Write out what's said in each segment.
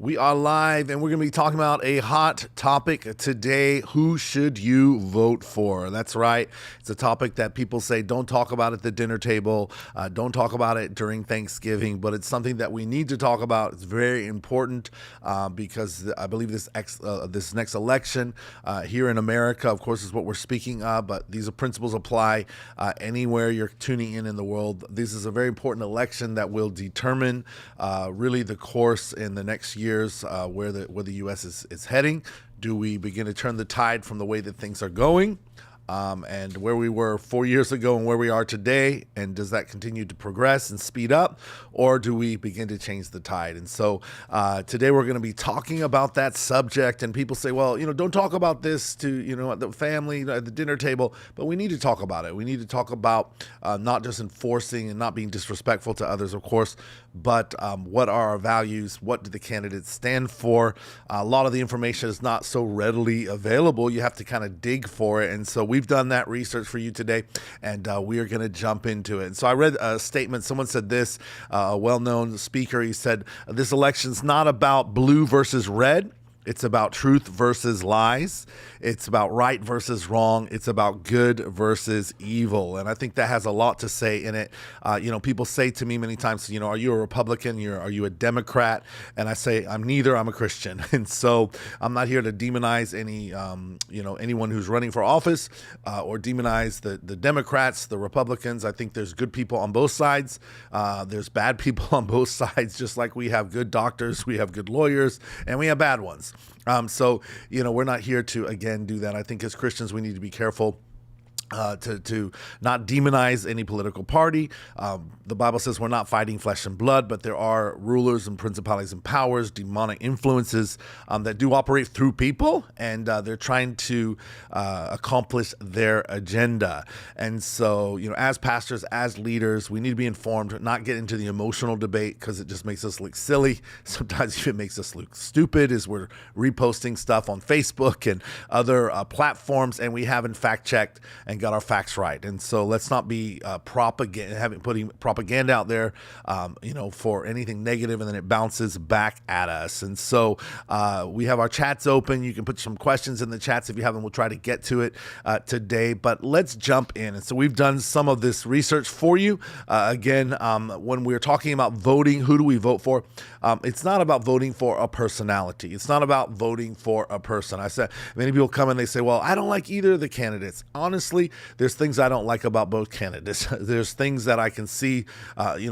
We are live and we're going to be talking about a hot topic today. Who should you vote for? That's right. It's a topic that people say don't talk about at the dinner table. Don't talk about it during Thanksgiving, but it's something that we need to talk about. It's very important because I believe this next election here in America, of course, is what we're speaking of, but these principles apply anywhere you're tuning in the world. This is a very important election that will determine really the course in the next years where the U.S. is heading. Do we begin to turn the tide from the way that things are going and where we were 4 years ago and where we are today? And does that continue to progress and speed up, or do we begin to change the tide? And so today we're going to be talking about that subject. And people say, well, don't talk about this to, at the family, at the dinner table, but we need to talk about it. We need to talk about not just enforcing and not being disrespectful to others, of course, but what are our values? What do the candidates stand for? A lot of the information is not so readily available. You have to kind of dig for it. And so we've done that research for you today, and we are going to jump into it. And so I read a statement. Someone said this, a well-known speaker. He said, this election's not about blue versus red. It's about truth versus lies. It's about right versus wrong. It's about good versus evil. And I think that has a lot to say in it. People say to me many times, are you a Republican? Are you a Democrat? And I say, I'm neither. I'm a Christian. And so I'm not here to demonize anyone who's running for office or demonize the Democrats, the Republicans. I think there's good people on both sides. There's bad people on both sides, just like we have good doctors, we have good lawyers, and we have bad ones. So we're not here to, again, do that. I think as Christians, we need to be careful to not demonize any political party. The Bible says we're not fighting flesh and blood, but there are rulers and principalities and powers, demonic influences that do operate through people, and they're trying to accomplish their agenda. And so, as pastors, as leaders, we need to be informed, not get into the emotional debate because it just makes us look silly. Sometimes it makes us look stupid as we're reposting stuff on Facebook and other platforms, and we haven't fact checked and got our facts right. And so let's not be putting propaganda out there, for anything negative, and then it bounces back at us. And so we have our chats open. You can put some questions in the chats if you haven't. We'll try to get to it today, but let's jump in. And so we've done some of this research for you. When we're talking about voting, who do we vote for? It's not about voting for a personality. It's not about voting for a person. I said, many people come and they say, well, I don't like either of the candidates. Honestly, there's things I don't like about both candidates. There's things that I can see,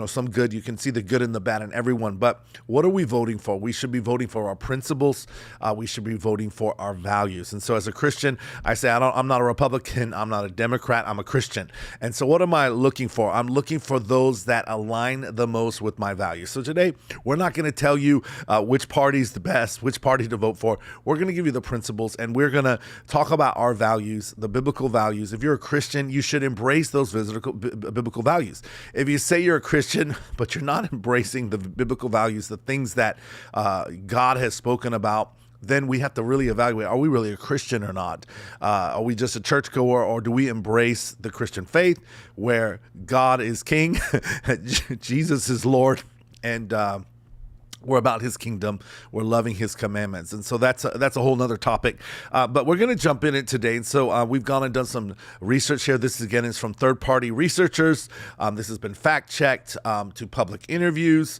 some good. You can see the good and the bad in everyone. But what are we voting for? We should be voting for our principles. We should be voting for our values. And so as a Christian, I say, I'm not a Republican. I'm not a Democrat. I'm a Christian. And so what am I looking for? I'm looking for those that align the most with my values. So today, we're not going to tell you which party is the best, which party to vote for. We're going to give you the principles, and we're going to talk about our values, the biblical values. If you're a Christian, you should embrace those biblical values. If you say you're a Christian, but you're not embracing the biblical values, the things that God has spoken about, then we have to really evaluate, are we really a Christian or not? Are we just a churchgoer, or do we embrace the Christian faith where God is King, Jesus is Lord, and we're about his kingdom. We're loving his commandments. And so that's a whole nother topic. But we're going to jump in it today. And so we've gone and done some research here. This again is from third-party researchers. This has been fact-checked to public interviews,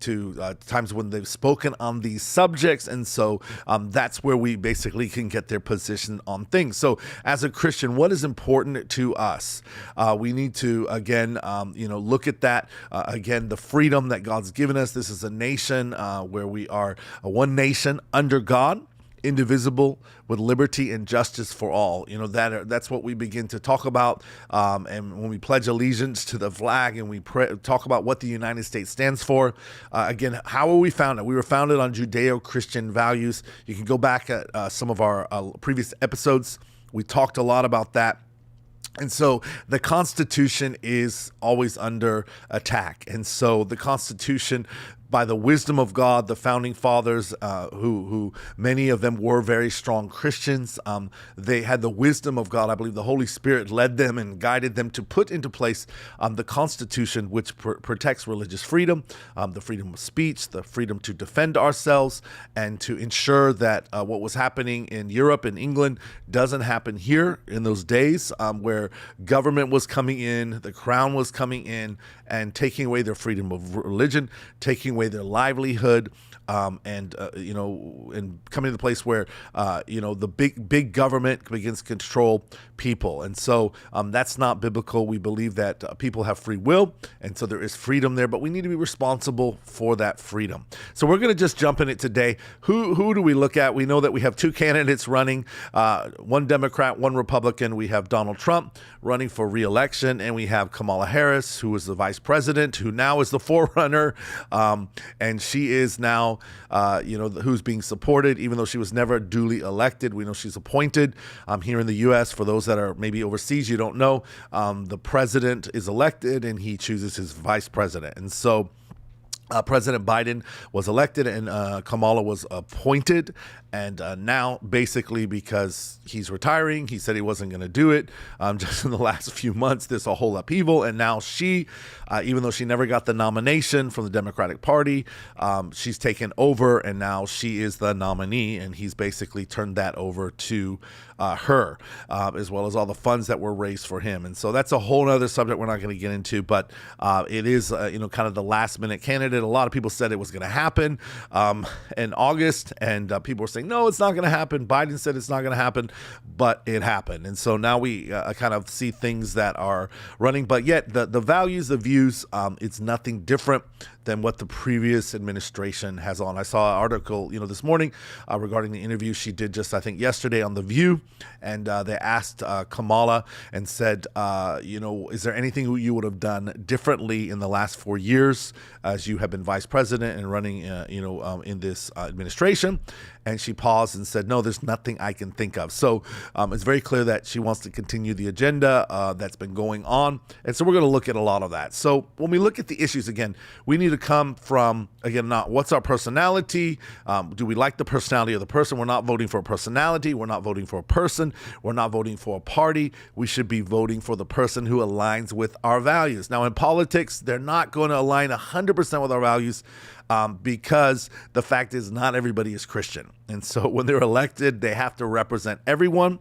to times when they've spoken on these subjects. And so that's where we basically can get their position on things. So as a Christian, what is important to us? We need to, again, look at that. Again, the freedom that God's given us. This is a nation where we are one nation under God, indivisible, with liberty and justice for all. That's what we begin to talk about. And when we pledge allegiance to the flag and we talk about what the United States stands for, again, how were we founded? We were founded on Judeo-Christian values. You can go back at some of our previous episodes. We talked a lot about that. And so the Constitution is always under attack. And so the Constitution by the wisdom of God, the founding fathers, who many of them were very strong Christians, they had the wisdom of God. I believe the Holy Spirit led them and guided them to put into place the Constitution, which protects religious freedom, the freedom of speech, the freedom to defend ourselves, and to ensure that what was happening in Europe and England doesn't happen here in those days, where government was coming in, the crown was coming in and taking away their freedom of religion, taking away their livelihood, and coming to the place where, the big government begins to control people. And so that's not biblical. We believe that people have free will, and so there is freedom there, but we need to be responsible for that freedom. So we're going to just jump in it today. Who do we look at? We know that we have two candidates running, one Democrat, one Republican. We have Donald Trump running for re-election, and we have Kamala Harris, who is the vice president, who now is the forerunner, and she is now, who's being supported, even though she was never duly elected. We know she's appointed here in the U.S. For those that are maybe overseas, you don't know, the president is elected and he chooses his vice president. And so President Biden was elected and Kamala was appointed. And now, basically, because he's retiring, he said he wasn't going to do it. Just in the last few months, there's a whole upheaval. And now she, even though she never got the nomination from the Democratic Party, she's taken over, and now she is the nominee. And he's basically turned that over to her, as well as all the funds that were raised for him. And so that's a whole other subject we're not going to get into. But it is, kind of the last minute candidate. A lot of people said it was going to happen in August, and people were saying, no, it's not going to happen. Biden said it's not going to happen, but it happened. And so now we kind of see things that are running, but yet the values, the views, it's nothing different than what the previous administration has on. I saw an article, this morning regarding the interview she did just, I think, yesterday on The View. And they asked Kamala and said, is there anything you would have done differently in the last 4 years as you have been vice president and running, in this administration? And she paused and said, no, there's nothing I can think of. So it's very clear that she wants to continue the agenda that's been going on. And so we're going to look at a lot of that. So when we look at the issues, again, we need to come from, not what's our personality? Do we like the personality of the person? We're not voting for a personality. We're not voting for a person. We're not voting for a party. We should be voting for the person who aligns with our values. Now, in politics, they're not going to align 100% with our values, because the fact is not everybody is Christian. And so when they're elected, they have to represent everyone.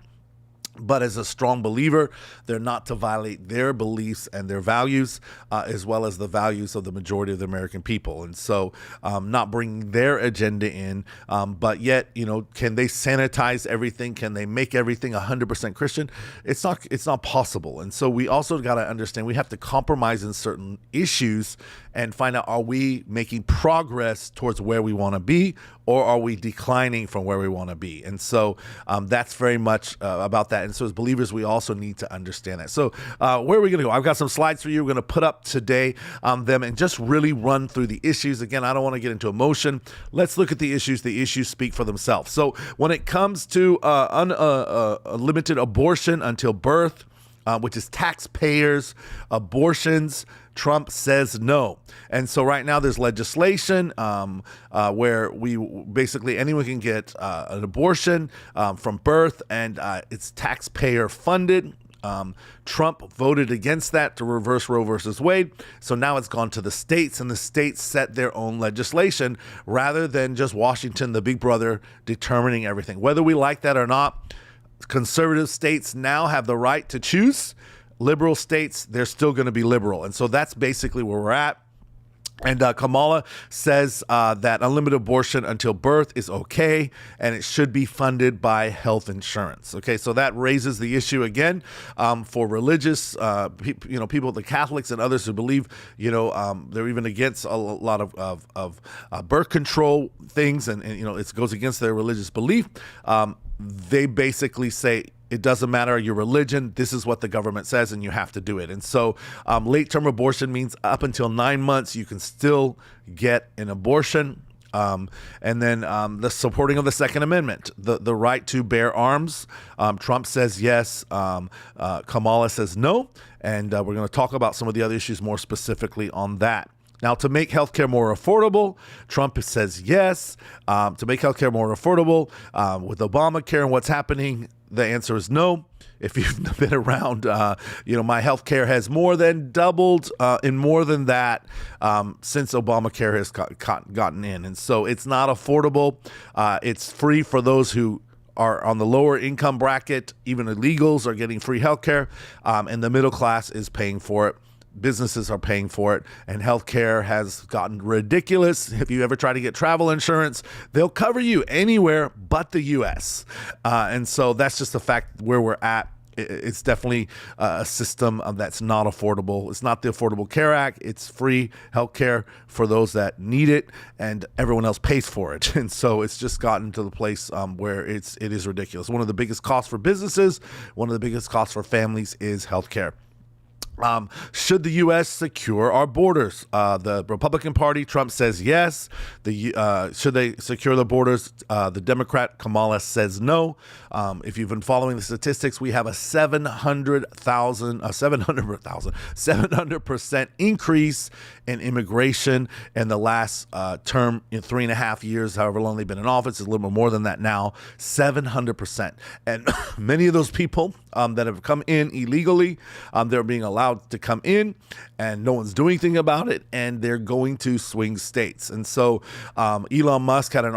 But as a strong believer, they're not to violate their beliefs and their values, as well as the values of the majority of the American people. And so not bringing their agenda in, but yet, can they sanitize everything? Can they make everything 100% Christian? It's not possible. And so we also got to understand we have to compromise in certain issues and find out, are we making progress towards where we want to be, or are we declining from where we want to be? And so that's very much about that. And so as believers, we also need to understand that. So where are we going to go? I've got some slides for you. We're going to put up today them and just really run through the issues. Again, I don't want to get into emotion. Let's look at the issues. The issues speak for themselves. So when it comes to unlimited abortion until birth, which is taxpayers' abortions, Trump says no. And so right now there's legislation where basically anyone can get an abortion from birth, and it's taxpayer funded. Trump voted against that to reverse Roe versus Wade. So now it's gone to the states, and the states set their own legislation rather than just Washington, the big brother, determining everything. Whether we like that or not, conservative states now have the right to choose. Liberal states, they're still going to be liberal. And so that's basically where we're at. And Kamala says that unlimited abortion until birth is okay, and it should be funded by health insurance. Okay, so that raises the issue again for religious people, the Catholics and others who believe, they're even against a lot of birth control things, and it goes against their religious belief. They basically say, it doesn't matter your religion. This is what the government says, and you have to do it. And so late-term abortion means up until 9 months, you can still get an abortion. And then the supporting of the Second Amendment, the right to bear arms. Trump says yes. Kamala says no. And we're going to talk about some of the other issues more specifically on that. Now, to make healthcare more affordable, Trump says yes. To make healthcare more affordable with Obamacare and what's happening, the answer is no. If you've been around, my healthcare has more than doubled and more than that since Obamacare has gotten in. And so it's not affordable. It's free for those who are on the lower income bracket. Even illegals are getting free healthcare, and the middle class is paying for it. Businesses are paying for it, and healthcare has gotten ridiculous. If you ever try to get travel insurance, they'll cover you anywhere but the U.S. And so that's just the fact where we're at. It's definitely a system that's not affordable. It's not the Affordable Care Act. It's free healthcare for those that need it, and everyone else pays for it. And so it's just gotten to the place where it is ridiculous. One of the biggest costs for businesses, one of the biggest costs for families is healthcare. Should the U.S. secure our borders? The Republican Party, Trump says yes. Should they secure the borders? The Democrat, Kamala, says no. If you've been following the statistics, we have a 700% increase in immigration in the last term in 3.5 years, however long they've been in office. It's a little bit more than that now, 700%. And many of those people that have come in illegally, they're being allowed to come in, and no one's doing anything about it, and they're going to swing states. And so Elon Musk had an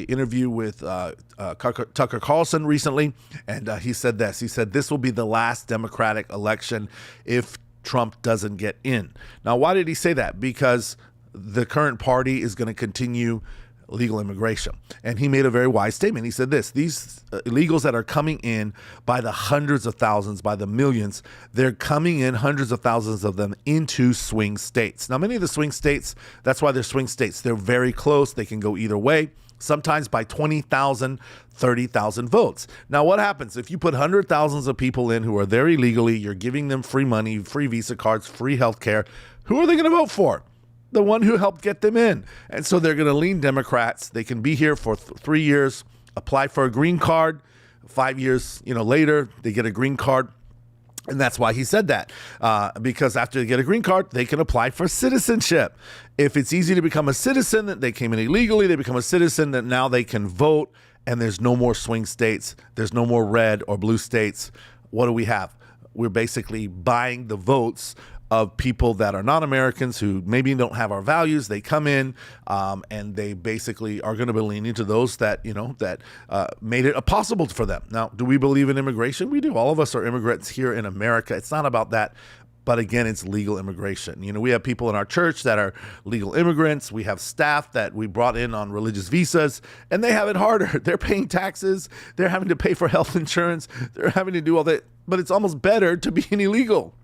interview with Tucker Carlson recently, and he said this. He said this will be the last Democratic election if Trump doesn't get in. Now, why did he say that? Because the current party is going to continue legal immigration. And he made a very wise statement. He said this: these illegals that are coming in by the hundreds of thousands, by the millions, they're coming in, hundreds of thousands of them, into swing states. Now, many of the swing states, that's why they're swing states. They're very close. They can go either way, sometimes by 20,000, 30,000 votes. Now, what happens if you put hundreds of thousands of people in who are there illegally? You're giving them free money, free Visa cards, free health care. Who are they going to vote for? The one who helped get them in. And so they're going to lean Democrats. They can be here for 3 years, apply for a green card. 5 years, later, they get a green card. And that's why he said that, because after they get a green card, they can apply for citizenship. If it's easy to become a citizen, that they came in illegally, they become a citizen, that now they can vote, and there's no more swing states. There's no more red or blue states. What do we have? We're basically buying the votes of people that are non-Americans who maybe don't have our values. They come in and they basically are going to be leaning to those that, made it possible for them. Now, do we believe in immigration? We do. All of us are immigrants here in America. It's not about that. But again, it's legal immigration. We have people in our church that are legal immigrants. We have staff that we brought in on religious visas, and they have it harder. They're paying taxes. They're having to pay for health insurance. They're having to do all that. But it's almost better to be an illegal,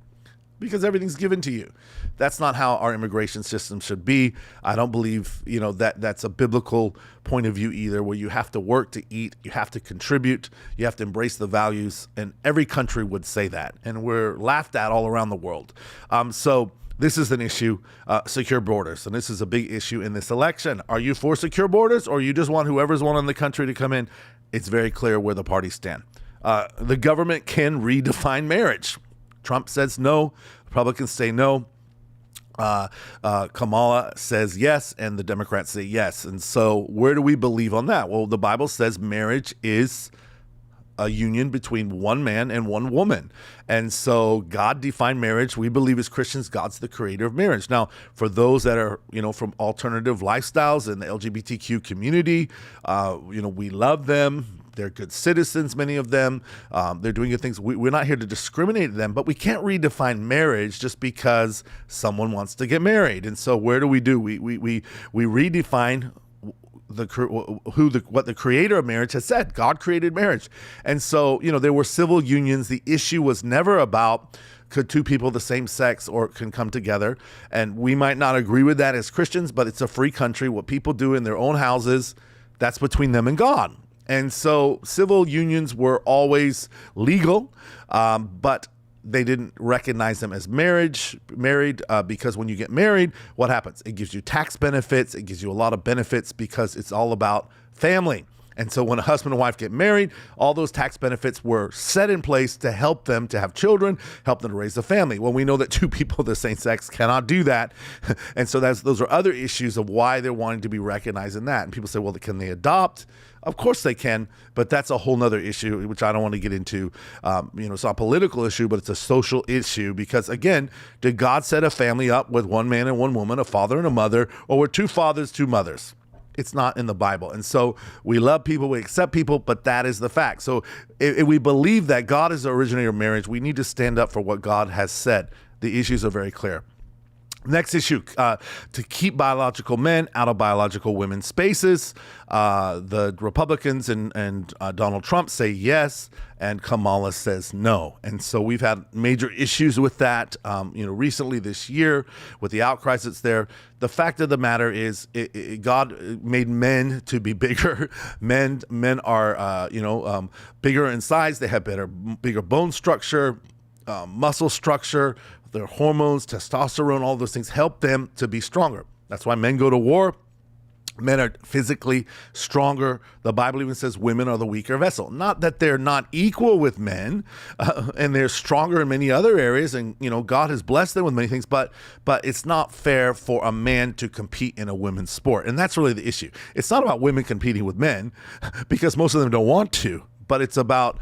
because everything's given to you. That's not how our immigration system should be. I don't believe, that's a biblical point of view either, where you have to work to eat, you have to contribute, you have to embrace the values, and every country would say that. And we're laughed at all around the world. So this is an issue, secure borders, and this is a big issue in this election. Are you for secure borders, or you just want whoever's wanting the country to come in? It's very clear where the parties stand. The government can redefine marriage. Trump says no. Republicans say no. Kamala says yes, and the Democrats say yes. And so where do we believe on that? Well, the Bible says marriage is a union between one man and one woman. And so God defined marriage. We believe as Christians, God's the creator of marriage. Now, for those that are, from alternative lifestyles in the LGBTQ community, we love them. They're good citizens, many of them. They're doing good things. We're not here to discriminate them, but we can't redefine marriage just because someone wants to get married. And so where do? We redefine what the creator of marriage has said. God created marriage. And so, there were civil unions. The issue was never about could two people of the same sex or can come together. And we might not agree with that as Christians, but it's a free country. What people do in their own houses, that's between them and God. And so civil unions were always legal, but they didn't recognize them as married, because when you get married, what happens? It gives you tax benefits. It gives you a lot of benefits because it's all about family. And so when a husband and wife get married, all those tax benefits were set in place to help them to have children, help them to raise a family. Well, we know that two people of the same sex cannot do that. And so those are other issues of why they're wanting to be recognized in that. And people say, well, can they adopt? Of course they can, but that's a whole nother issue, which I don't want to get into. It's not a political issue, but it's a social issue because, again, did God set a family up with one man and one woman, a father and a mother, or were two fathers, two mothers? It's not in the Bible. And so we love people, we accept people, but that is the fact. So if we believe that God is the originator of marriage, we need to stand up for what God has said. The issues are very clear. Next issue, to keep biological men out of biological women's spaces. The Republicans and Donald Trump say yes, and Kamala says no. And so we've had major issues with that, recently this year with the outcries that's there. The fact of the matter is God made men to be bigger. Men are, bigger in size. They have bigger bone structure, muscle structure. Their hormones, testosterone, all those things help them to be stronger. That's why men go to war. Men are physically stronger. The Bible even says women are the weaker vessel. Not that they're not equal with men, and they're stronger in many other areas. And, God has blessed them with many things, but it's not fair for a man to compete in a women's sport. And that's really the issue. It's not about women competing with men because most of them don't want to. But it's about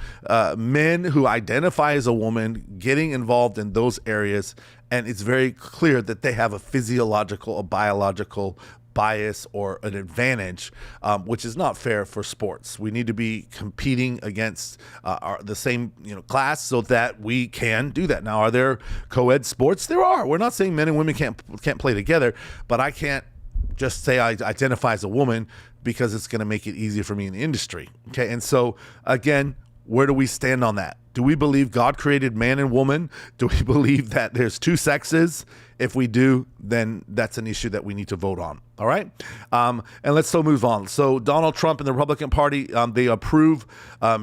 men who identify as a woman getting involved in those areas. And it's very clear that they have a physiological, a biological bias or an advantage, which is not fair for sports. We need to be competing against the same class so that we can do that. Now, are there co-ed sports? There are. We're not saying men and women can't play together, but I can't just say I identify as a woman because it's going to make it easier for me in the industry. Okay. And so again, where do we stand on that? Do we believe God created man and woman? Do we believe that there's two sexes? If we do, then that's an issue that we need to vote on. All right. And let's still move on. So Donald Trump and the Republican Party, they approve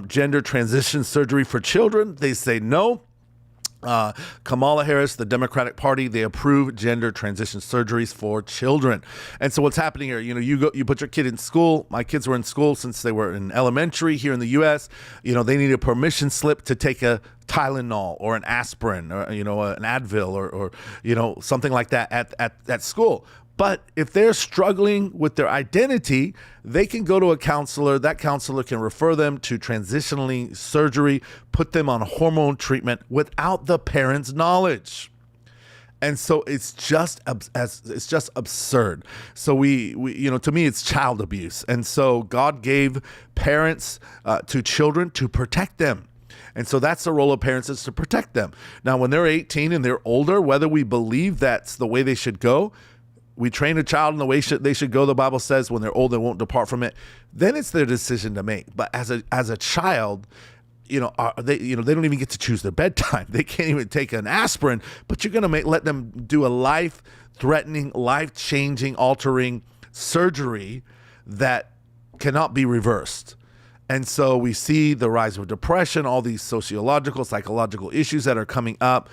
gender transition surgery for children. They say no. Kamala Harris, the Democratic Party, they approve gender transition surgeries for children. And so what's happening here, you put your kid in school. My kids were in school since they were in elementary here in the U.S. They need a permission slip to take a Tylenol or an aspirin or, an Advil or something like that at school. But if they're struggling with their identity, they can go to a counselor. That counselor can refer them to transitioning surgery, put them on hormone treatment without the parent's knowledge. And so it's just absurd. So we to me, it's child abuse. And so God gave parents to children to protect them. And so that's the role of parents, is to protect them. Now, when they're 18 and they're older, whether we believe that's the way they should go, we train a child in the way they should go. The Bible says when they're old, they won't depart from it. Then it's their decision to make. But as a child, they don't even get to choose their bedtime. They can't even take an aspirin. But you're going to let them do a life-threatening, life-changing, altering surgery that cannot be reversed. And so we see the rise of depression, all these sociological, psychological issues that are coming up.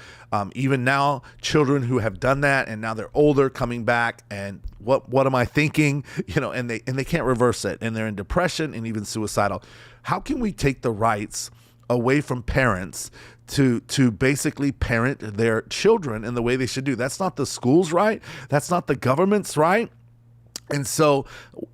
Even now, children who have done that and now they're older coming back and what am I thinking? And they can't reverse it, and they're in depression and even suicidal. How can we take the rights away from parents to basically parent their children in the way they should do? That's not the school's right. That's not the government's right. And so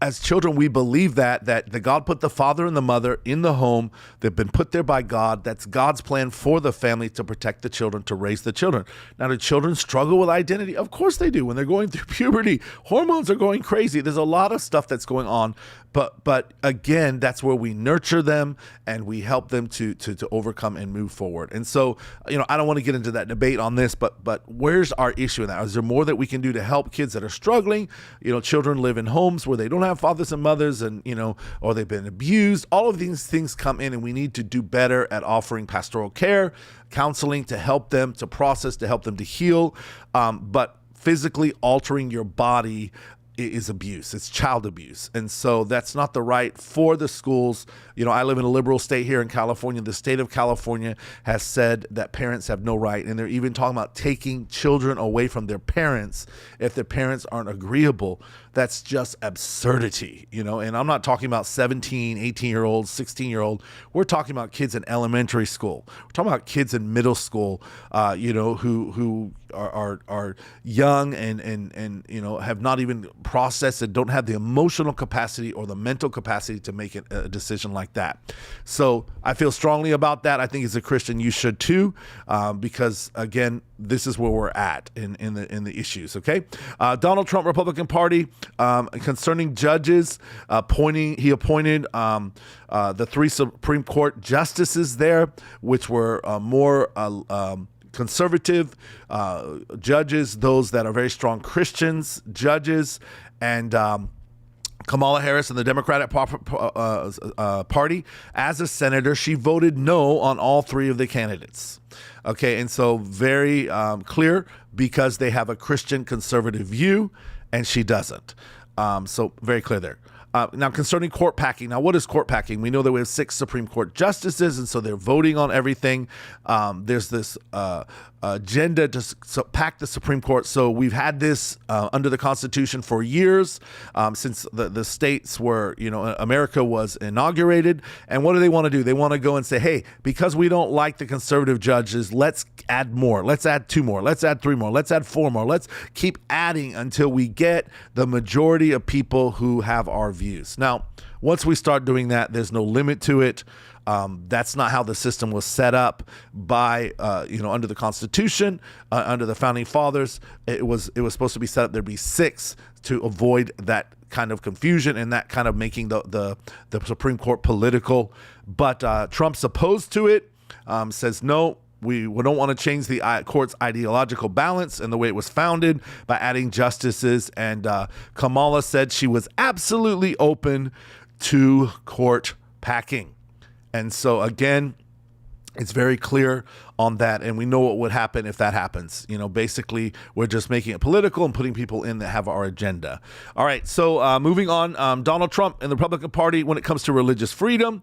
as children, we believe that the God put the father and the mother in the home. They've been put there by God. That's God's plan for the family, to protect the children, to raise the children. Now, do children struggle with identity? Of course they do. When they're going through puberty, hormones are going crazy. There's a lot of stuff that's going on. But again, that's where we nurture them and we help them to overcome and move forward. And so, I don't want to get into that debate on this, but where's our issue in that? Is there more that we can do to help kids that are struggling? Children live in homes where they don't have fathers and mothers, and or they've been abused. All of these things come in, and we need to do better at offering pastoral care, counseling to help them to process, to help them to heal. But physically altering your body is abuse. It's child abuse. And so that's not the right for the schools. I live in a liberal state here in California. The state of California has said that parents have no right. And they're even talking about taking children away from their parents if their parents aren't agreeable. That's just absurdity, and I'm not talking about 17, 18-year-olds, 16-year-old. We're talking about kids in elementary school. We're talking about kids in middle school, who are young and have not even processed and don't have the emotional capacity or the mental capacity to make a decision like that. So I feel strongly about that. I think as a Christian, you should too, because again, this is where we're at in the issues. Okay, Donald Trump, Republican Party, concerning judges, he appointed the 3 Supreme Court justices there, which were more conservative judges, those that are very strong Christians judges, and Kamala Harris and the Democratic Party, as a senator, she voted no on all 3 of the candidates. Okay, and so very clear, because they have a Christian conservative view and she doesn't. So very clear there. Now, concerning court packing. Now, what is court packing? We know that we have 6 Supreme Court justices, and so they're voting on everything. There's this agenda to pack the Supreme Court. So we've had this under the Constitution for years, since the states were, America was inaugurated. And what do they want to do? They want to go and say, hey, because we don't like the conservative judges, let's add more. Let's add 2 more. Let's add 3 more. Let's add 4 more. Let's keep adding until we get the majority of people who have our views. Now, once we start doing that, there's no limit to it. That's not how the system was set up by, under the Constitution, under the Founding Fathers. It was supposed to be set up. There'd be 6 to avoid that kind of confusion and that kind of making the Supreme Court political. But Trump's opposed to it, says no. We don't want to change the court's ideological balance and the way it was founded by adding justices. And Kamala said she was absolutely open to court packing. And so, again, it's very clear on that, and we know what would happen if that happens. Basically, we're just making it political and putting people in that have our agenda. All right, so moving on, Donald Trump and the Republican Party, when it comes to religious freedom,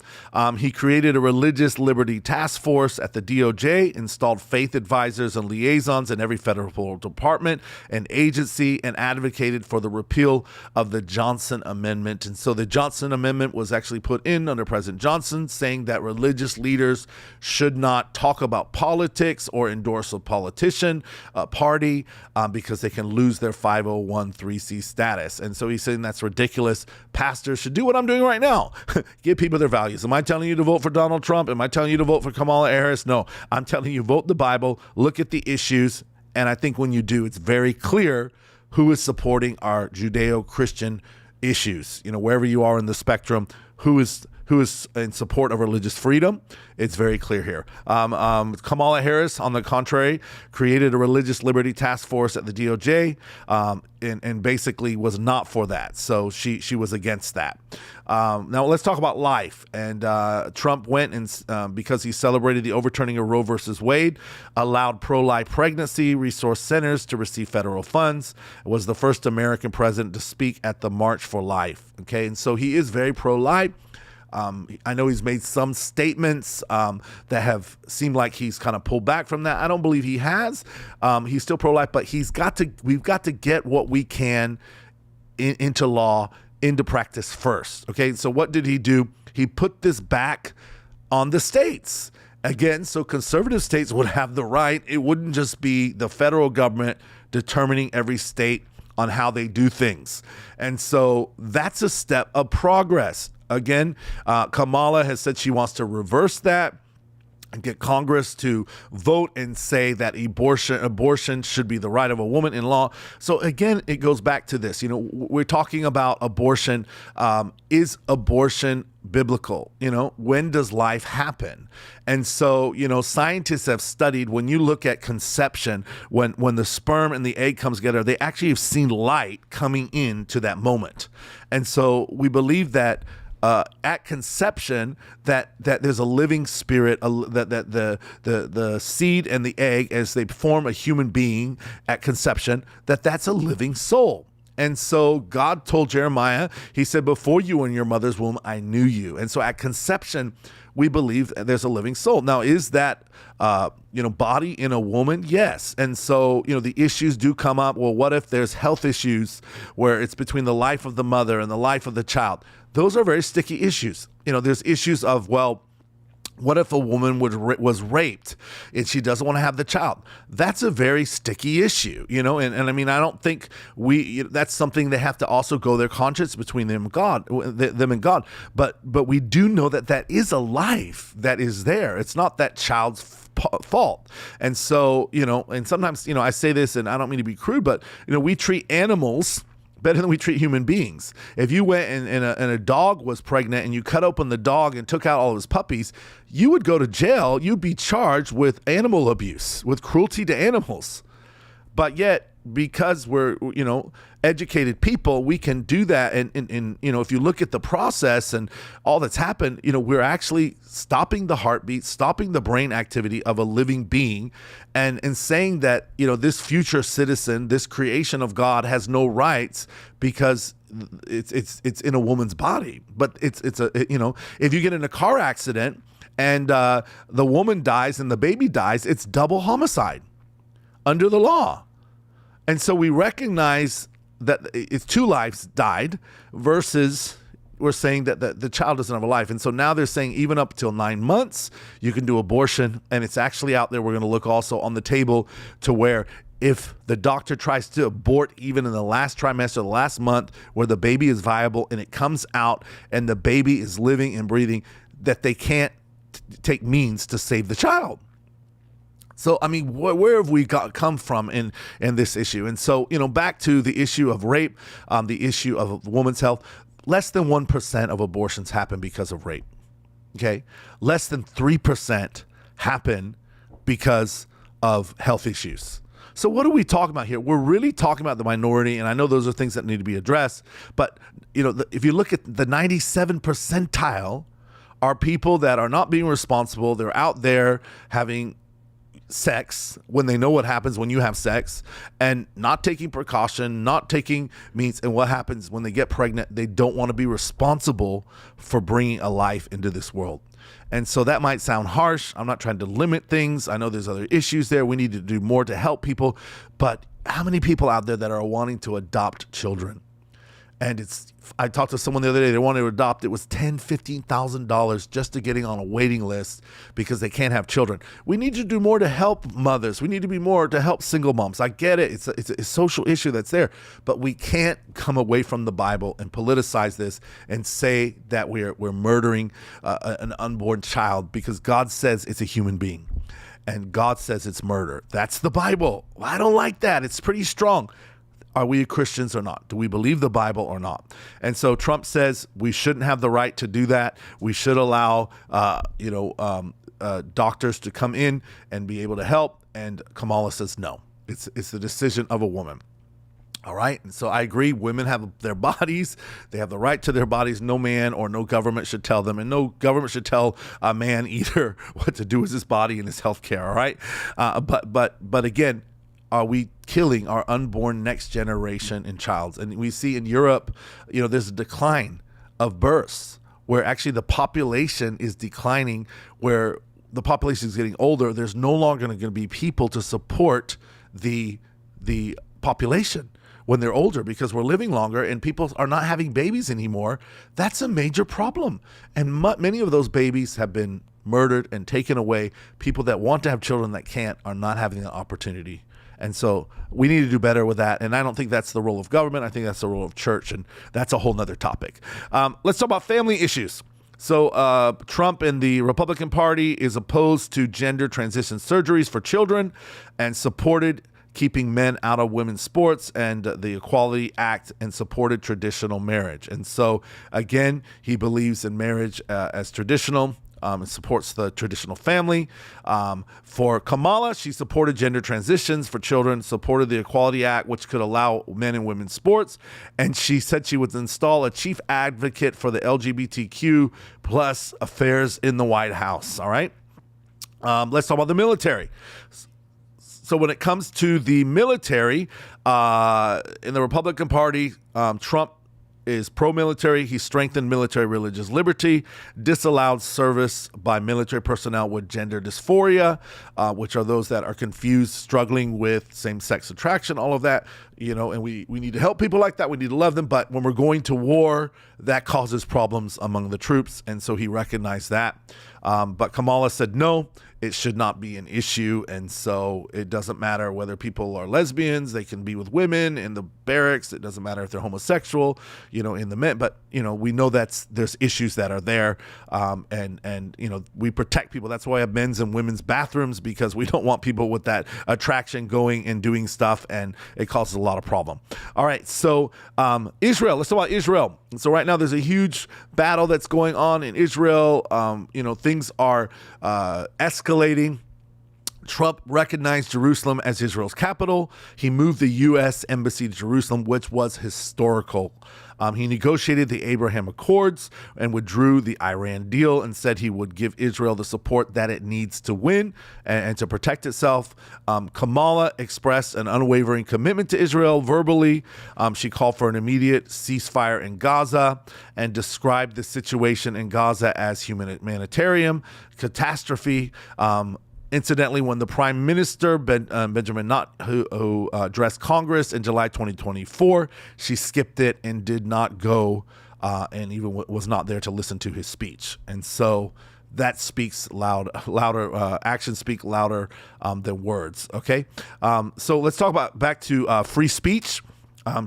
he created a religious liberty task force at the DOJ, installed faith advisors and liaisons in every federal department and agency, and advocated for the repeal of the Johnson Amendment. And so the Johnson Amendment was actually put in under President Johnson, saying that religious leaders should not talk about politics or endorse a politician, party, because they can lose their 501(c)(3) status. And so he's saying that's ridiculous. Pastors should do what I'm doing right now. Give people their values. Am I telling you to vote for Donald Trump? Am I telling you to vote for Kamala Harris? No, I'm telling you, vote the Bible, look at the issues. And I think when you do, it's very clear who is supporting our Judeo-Christian issues. Wherever you are in the spectrum, who is in support of religious freedom. It's very clear here. Kamala Harris, on the contrary, created a religious liberty task force at the DOJ, and basically was not for that. So she was against that. Now let's talk about life. And Trump went and because he celebrated the overturning of Roe versus Wade, allowed pro-life pregnancy resource centers to receive federal funds. Was the first American president to speak at the March for Life. Okay, and so he is very pro-life. I know he's made some statements that have seemed like he's kind of pulled back from that. I don't believe he has. He's still pro-life, but we've got to get what we can into law, into practice first. Okay, so what did he do? He put this back on the states. Again, so conservative states would have the right. It wouldn't just be the federal government determining every state on how they do things. And so that's a step of progress. Again, Kamala has said she wants to reverse that and get Congress to vote and say that abortion should be the right of a woman in law. So again, it goes back to this. We're talking about abortion. Is abortion biblical? When does life happen? And so, scientists have studied, when you look at conception, when the sperm and the egg comes together, they actually have seen light coming into that moment. And so we believe that at conception, that there's a living spirit, that the seed and the egg, as they form a human being at conception, that's a living soul. And so God told Jeremiah, he said, before you were in your mother's womb, I knew you. And so at conception, we believe there's a living soul. Now, is that, body in a woman? Yes. And so, the issues do come up. Well, what if there's health issues where it's between the life of the mother and the life of the child? Those are very sticky issues. There's issues of, well, what if a woman was raped and she doesn't want to have the child? That's a very sticky issue, and I mean, I don't think that's something they have to also go their conscience between them and God. But we do know that is a life that is there. It's not that child's fault. And so, and sometimes, I say this and I don't mean to be crude, but, we treat animals better than we treat human beings. If you went and a dog was pregnant and you cut open the dog and took out all of his puppies, you would go to jail. You'd be charged with animal abuse, with cruelty to animals. But yet, because we're, educated people, we can do that. And if you look at the process and all that's happened, we're actually stopping the heartbeat, stopping the brain activity of a living being, and saying that, this future citizen, this creation of God has no rights because it's in a woman's body. But it's if you get in a car accident and the woman dies and the baby dies, it's double homicide under the law. And so we recognize that it's two lives died versus we're saying that the child doesn't have a life. And so now they're saying even up till 9 months, you can do abortion. And it's actually out there. We're going to look also on the table to where if the doctor tries to abort even in the last trimester, the last month where the baby is viable and it comes out and the baby is living and breathing, that they can't take means to save the child. So, I mean, where have we come from in this issue? And so, back to the issue of rape, the issue of women's health, less than 1% of abortions happen because of rape, okay? Less than 3% happen because of health issues. So what are we talking about here? We're really talking about the minority, and I know those are things that need to be addressed, but, if you look at the 97 percentile are people that are not being responsible. They're out there having sex when they know what happens when you have sex and not taking precaution, not taking means. And what happens when they get pregnant, they don't want to be responsible for bringing a life into this world. And so that might sound harsh. I'm not trying to limit things. I know there's other issues there. We need to do more to help people. But how many people out there that are wanting to adopt children? And I talked to someone the other day, they wanted to adopt. It was $10,000, $15,000 just to getting on a waiting list because they can't have children. We need to do more to help mothers. We need to be more to help single moms. I get it. It's a social issue that's there, but we can't come away from the Bible and politicize this and say that we're murdering an unborn child because God says it's a human being and God says it's murder. That's the Bible. Well, I don't like that. It's pretty strong. Are we Christians or not? Do we believe the Bible or not? And so Trump says we shouldn't have the right to do that. We should allow, doctors to come in and be able to help. And Kamala says no. It's the decision of a woman. All right. And so I agree. Women have their bodies. They have the right to their bodies. No man or no government should tell them. And no government should tell a man either what to do with his body and his health care. All right. But again, are we killing our unborn next generation in childs? And we see in Europe, there's a decline of births where actually the population is declining, where the population is getting older. There's no longer going to be people to support the population when they're older because we're living longer and people are not having babies anymore. That's a major problem. And many of those babies have been murdered and taken away. People that want to have children that can't are not having the opportunity. And so we need to do better with that. And I don't think that's the role of government. I think that's the role of church. And that's a whole nother topic. Let's talk about family issues. So Trump and the Republican Party is opposed to gender transition surgeries for children and supported keeping men out of women's sports and the Equality Act and supported traditional marriage. And so, again, he believes in marriage as traditional. And supports the traditional family. For Kamala, she supported gender transitions for children, supported the Equality Act, which could allow men and women's sports. And she said she would install a chief advocate for the LGBTQ plus affairs in the White House. All right. Let's talk about the military. So when it comes to the military, in the Republican Party, Trump is pro-military. He strengthened military religious liberty, disallowed service by military personnel with gender dysphoria, which are those that are confused, struggling with same-sex attraction, all of that, and we need to help people like that. We need to love them. But when we're going to war, that causes problems among the troops. And so he recognized that. But Kamala said, no, it should not be an issue. And so it doesn't matter whether people are lesbians, they can be with women in the barracks. It doesn't matter if they're homosexual, in the men. But, we know there's issues that are there. And we protect people. That's why we have men's and women's bathrooms, because we don't want people with that attraction going and doing stuff. And it causes a lot of problem. All right. So Israel, let's talk about Israel. So right now there's a huge battle that's going on in Israel. Things are escalating. Trump recognized Jerusalem as Israel's capital. He moved the U.S. embassy to Jerusalem, which was historical. He negotiated the Abraham Accords and withdrew the Iran deal and said he would give Israel the support that it needs to win and to protect itself. Kamala expressed an unwavering commitment to Israel verbally. She called for an immediate ceasefire in Gaza and described the situation in Gaza as humanitarian catastrophe. Incidentally, when the Prime Minister, Benjamin Netanyahu, addressed Congress in July 2024, she skipped it and did not go and even was not there to listen to his speech. And so that speaks louder, actions speak louder than words, okay? So let's talk about back to free speech.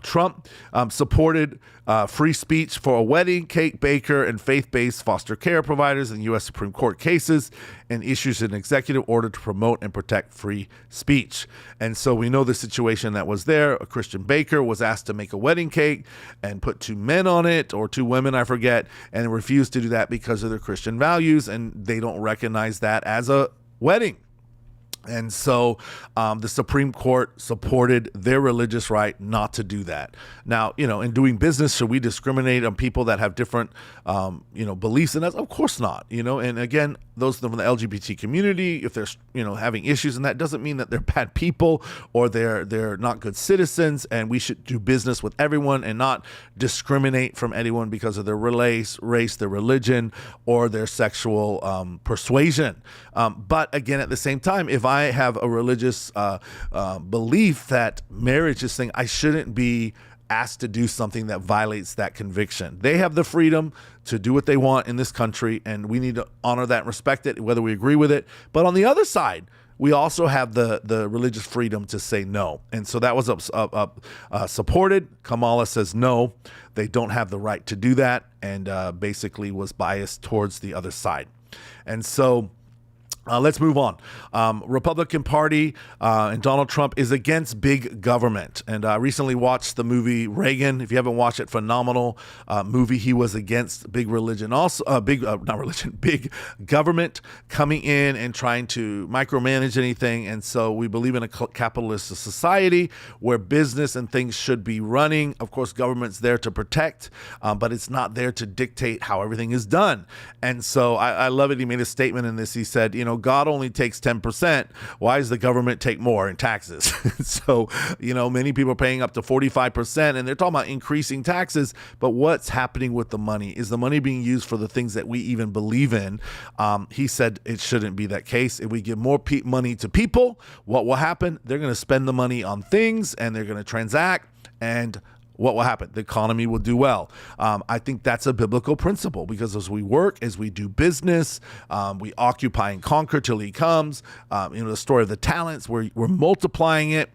Trump supported free speech for a wedding cake baker and faith-based foster care providers in U.S. Supreme Court cases, and issues an executive order to promote and protect free speech. And so we know the situation that was there. A Christian baker was asked to make a wedding cake and put 2 men on it, or 2 women, I forget, and refused to do that because of their Christian values, and they don't recognize that as a wedding. And so the Supreme Court supported their religious right not to do that. Now, in doing business, should we discriminate on people that have different, beliefs in us? Of course not, And again, those from the LGBT community, if they're, having issues, and that doesn't mean that they're bad people or they're not good citizens. And we should do business with everyone and not discriminate from anyone because of their race, their religion, or their sexual persuasion. But again, at the same time, if I have a religious belief that marriage is thing, I shouldn't be asked to do something that violates that conviction. They have the freedom to do what they want in this country, and we need to honor that and respect it, whether we agree with it. But on the other side, we also have the religious freedom to say no. And so that was supported. Kamala says no, they don't have the right to do that, and basically was biased towards the other side. And so let's move on. Republican Party and Donald Trump is against big government. And I recently watched the movie Reagan. If you haven't watched it, phenomenal movie. He was against big religion, also big government coming in and trying to micromanage anything. And so we believe in a capitalist society where business and things should be running. Of course, government's there to protect, but it's not there to dictate how everything is done. And so I love it. He made a statement in this. He said, God only takes 10%. Why does the government take more in taxes? So, many people are paying up to 45%, and they're talking about increasing taxes. But what's happening with the money? Is the money being used for the things that we even believe in? He said it shouldn't be that case. If we give more money to people, what will happen? They're going to spend the money on things, and they're going to transact, and what will happen? The economy will do well. I think that's a biblical principle, because as we work, as we do business, we occupy and conquer till he comes. The story of the talents, we're multiplying it.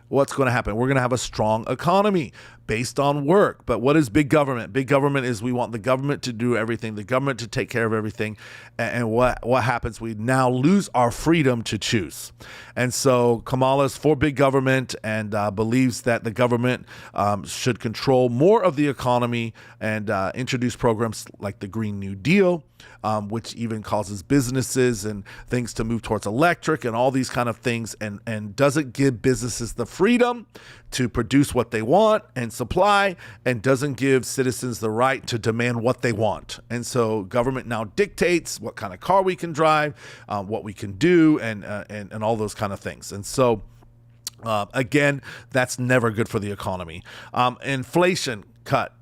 What's going to happen? We're going to have a strong economy based on work. But what is big government? Big government is we want the government to do everything, the government to take care of everything. And what happens? We now lose our freedom to choose. And so Kamala is for big government and believes that the government should control more of the economy and introduce programs like the Green New Deal, which even causes businesses and things to move towards electric and all these kind of things, and doesn't give businesses the freedom to produce what they want and supply, and doesn't give citizens the right to demand what they want. And so government now dictates what kind of car we can drive, what we can do, and all those kind of things. And so Again, that's never good for the economy. Inflation cut.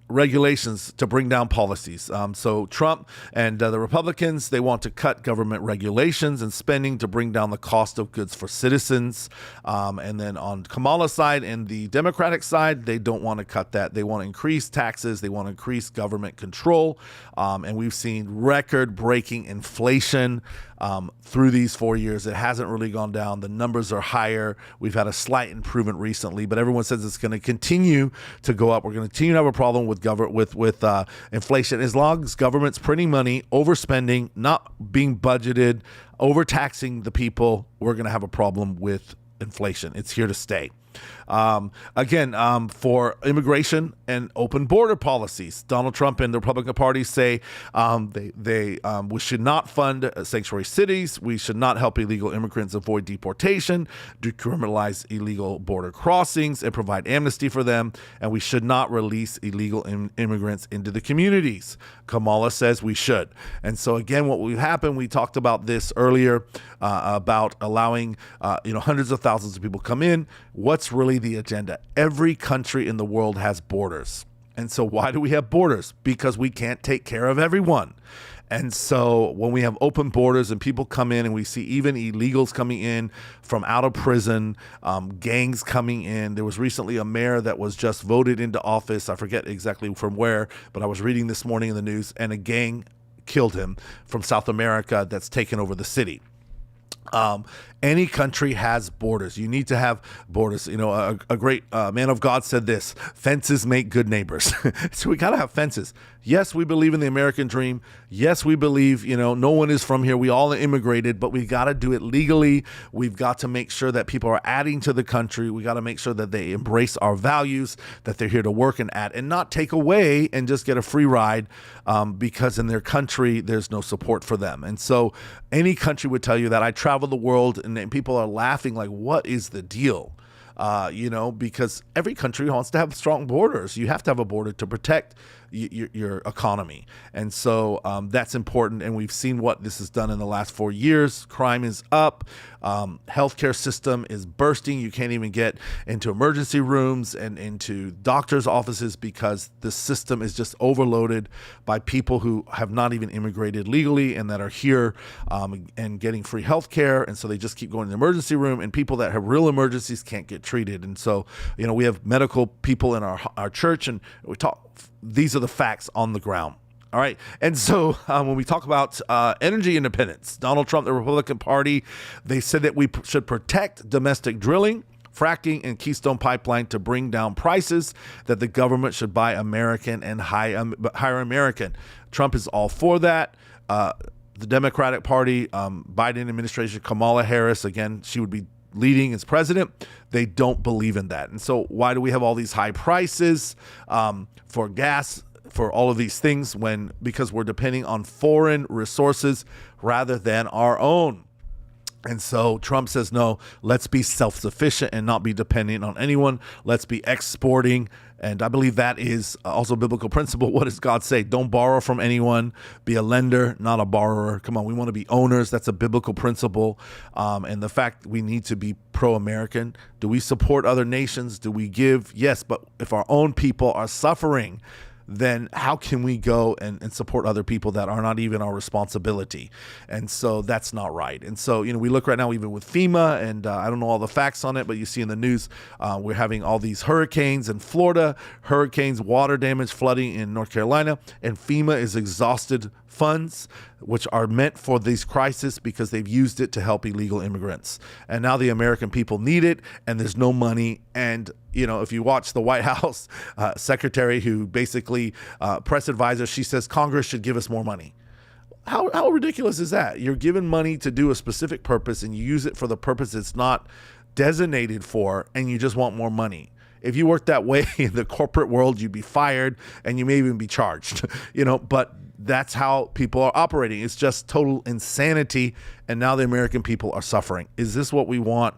Regulations to bring down policies. So Trump and the Republicans, they want to cut government regulations and spending to bring down the cost of goods for citizens. And then on Kamala's side and the Democratic side, they don't want to cut that. They want to increase taxes. They want to increase government control. And we've seen record-breaking inflation through these 4 years. It hasn't really gone down. The numbers are higher. We've had a slight improvement recently, but everyone says it's going to continue to go up. We're going to continue to have a problem with inflation as long as government's printing money, overspending, not being budgeted, overtaxing the people. We're going to have a problem with inflation. It's here to stay. For immigration and open border policies, Donald Trump and the Republican Party say we should not fund sanctuary cities. We should not help illegal immigrants avoid deportation, decriminalize illegal border crossings, and provide amnesty for them. And we should not release illegal immigrants into the communities. Kamala says we should. And so again, what will happen? We talked about this earlier about allowing hundreds of thousands of people come in. What's really the agenda? Every country in the world has borders. And so why do we have borders? Because we can't take care of everyone. And so when we have open borders and people come in and we see even illegals coming in from out of prison, gangs coming in. There was recently a mayor that was just voted into office. I forget exactly from where, but I was reading this morning in the news, and a gang killed him from South America that's taken over the city. Any country has borders. You need to have borders. A great man of God said this: fences make good neighbors. So we got to have fences. Yes, we believe in the American dream. Yes, we believe, no one is from here. We all immigrated, but we got to do it legally. We've got to make sure that people are adding to the country. We got to make sure that they embrace our values, that they're here to work and add, and not take away and just get a free ride because in their country, there's no support for them. And so any country would tell you that. I travel the world and people are laughing like, what is the deal? Because every country wants to have strong borders. You have to have a border to protect your economy. And so that's important. And we've seen what this has done in the last 4 years. Crime is up. Healthcare system is bursting. You can't even get into emergency rooms and into doctors' offices because the system is just overloaded by people who have not even immigrated legally and that are here and getting free healthcare. And so they just keep going to the emergency room, and people that have real emergencies can't get treated. And so, we have medical people in our church, and we talk. These are the facts on the ground. All right. And so when we talk about energy independence, Donald Trump, the Republican Party, they said that we should protect domestic drilling, fracking, and Keystone Pipeline to bring down prices, that the government should buy American and hire American. Trump is all for that. The Democratic Party, Biden administration, Kamala Harris, again, she would be leading as president. They don't believe in that. And so why do we have all these high prices for gas, for all of these things, because we're depending on foreign resources rather than our own? And so Trump says, no, let's be self-sufficient and not be dependent on anyone. Let's be exporting. And I believe that is also a biblical principle. What does God say? Don't borrow from anyone. Be a lender, not a borrower. Come on, we want to be owners. That's a biblical principle. And the fact we need to be pro-American. Do we support other nations? Do we give? Yes, but if our own people are suffering, then how can we go and support other people that are not even our responsibility? And so that's not right. And so, we look right now, even with FEMA, and I don't know all the facts on it, but you see in the news, we're having all these hurricanes in Florida, hurricanes, water damage, flooding in North Carolina, and FEMA is exhausted funds which are meant for these crises because they've used it to help illegal immigrants. And now the American people need it, and there's no money. And if you watch the White House secretary, who basically press advisor, she says Congress should give us more money. How ridiculous is that? You're given money to do a specific purpose, and you use it for the purpose it's not designated for, and you just want more money. If you work that way in the corporate world, you'd be fired, and you may even be charged. But that's how people are operating. It's just total insanity, and now the American people are suffering. Is this what we want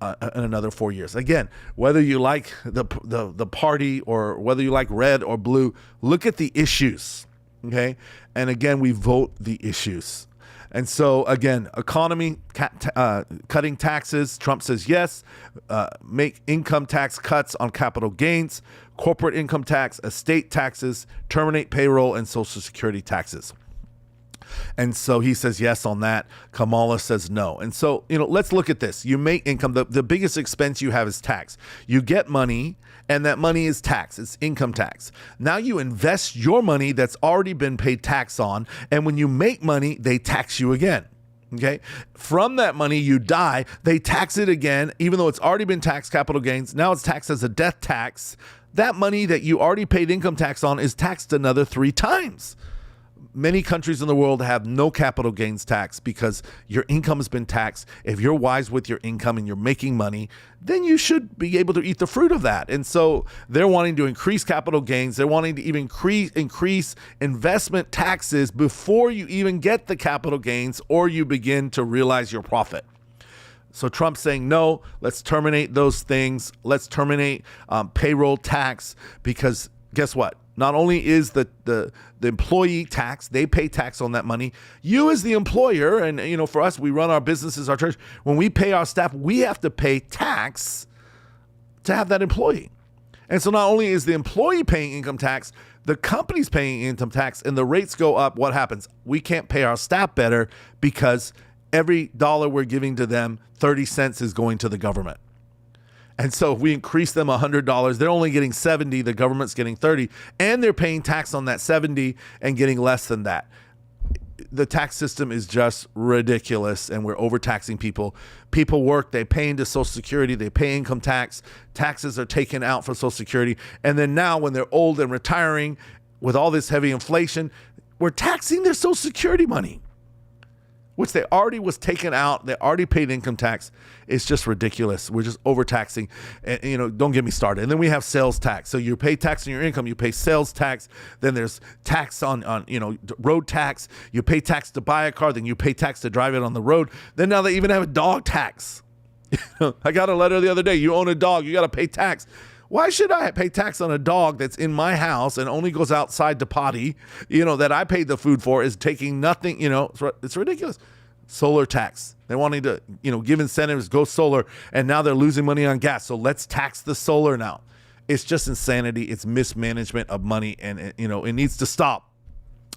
in another 4 years? Again, whether you like the party or whether you like red or blue, look at the issues, okay? And again, we vote the issues. And so, again, economy, cutting taxes. Trump says yes. Make income tax cuts on capital gains, corporate income tax, estate taxes, terminate payroll and Social Security taxes. And so he says yes on that. Kamala says no. And so, let's look at this. You make income. The biggest expense you have is tax. You get money, and that money is tax. It's income tax. Now you invest your money that's already been paid tax on. And when you make money, they tax you again. Okay. From that money, you die. They tax it again, even though it's already been taxed capital gains. Now it's taxed as a death tax. That money that you already paid income tax on is taxed another 3 times. Many countries in the world have no capital gains tax because your income has been taxed. If you're wise with your income and you're making money, then you should be able to eat the fruit of that. And so they're wanting to increase capital gains. They're wanting to even increase investment taxes before you even get the capital gains or you begin to realize your profit. So Trump's saying, no, let's terminate those things. Let's terminate payroll tax because guess what? Not only is the employee tax, they pay tax on that money. You as the employer, and for us, we run our businesses, our church. When we pay our staff, we have to pay tax to have that employee. And so not only is the employee paying income tax, the company's paying income tax, and the rates go up. What happens? We can't pay our staff better because every dollar we're giving to them, 30 cents is going to the government. And so if we increase them $100, they're only getting 70, the government's getting 30, and they're paying tax on that 70 and getting less than that. The tax system is just ridiculous, and we're overtaxing people. People work, they pay into Social Security, they pay income tax, taxes are taken out for Social Security, and then now when they're old and retiring with all this heavy inflation, we're taxing their Social Security money, which they already was taken out. They already paid income tax. It's just ridiculous. We're just overtaxing. And, don't get me started. And then we have sales tax. So you pay tax on your income. You pay sales tax. Then there's tax on road tax. You pay tax to buy a car. Then you pay tax to drive it on the road. Then now they even have a dog tax. I got a letter the other day. You own a dog. You got to pay tax. Why should I pay tax on a dog that's in my house and only goes outside to potty, that I paid the food for is taking nothing, it's ridiculous. Solar tax. They're wanting to, give incentives, go solar, and now they're losing money on gas. So let's tax the solar now. It's just insanity. It's mismanagement of money, and, it needs to stop.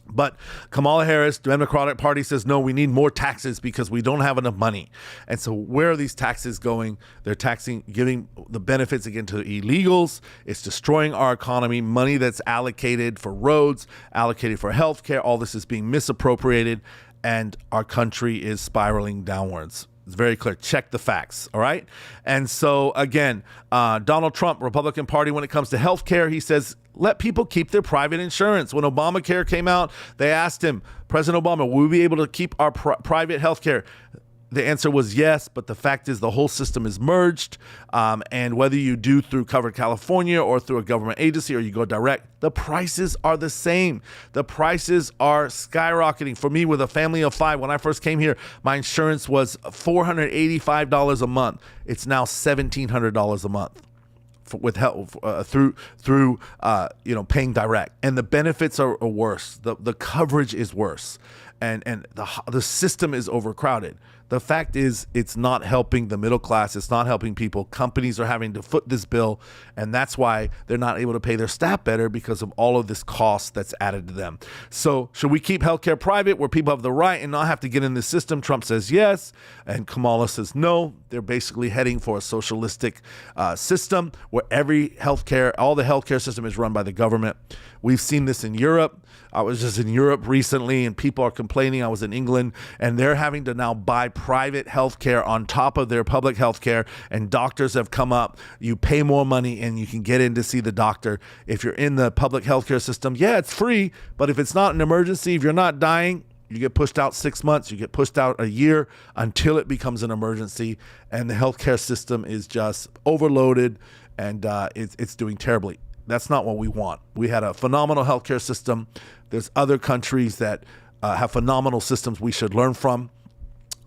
But Kamala Harris, Democratic Party, says, no, we need more taxes because we don't have enough money. And so where are these taxes going? They're giving the benefits again to illegals. It's destroying our economy. Money that's allocated for roads, allocated for healthcare, all this is being misappropriated, and our country is spiraling downwards. It's very clear. Check the facts. All right. And so, again, Donald Trump, Republican Party, when it comes to health care, he says, let people keep their private insurance. When Obamacare came out, they asked him, President Obama, will we be able to keep our private health care? The answer was yes, but the fact is the whole system is merged. And whether you do through Covered California or through a government agency or you go direct, the prices are the same. The prices are skyrocketing. For me, with a family of 5, when I first came here, my insurance was $485 a month. It's now $1,700 a month. With help through paying direct, and the benefits are worse. The coverage is worse, and the system is overcrowded. The fact is, it's not helping the middle class. It's not helping people. Companies are having to foot this bill, and that's why they're not able to pay their staff better because of all of this cost that's added to them. So should we keep healthcare private where people have the right and not have to get in the system? Trump says yes, and Kamala says no. They're basically heading for a socialistic system where all the healthcare system is run by the government. We've seen this in Europe. I was just in Europe recently, and people are complaining. I was in England, and they're having to now buy private health care on top of their public health care, and doctors have come up. You pay more money, and you can get in to see the doctor. If you're in the public health care system, yeah, it's free, but if it's not an emergency, if you're not dying, you get pushed out 6 months, you get pushed out a year until it becomes an emergency, and the healthcare system is just overloaded, and it's doing terribly. That's not what we want. We had a phenomenal healthcare system. There's other countries that have phenomenal systems we should learn from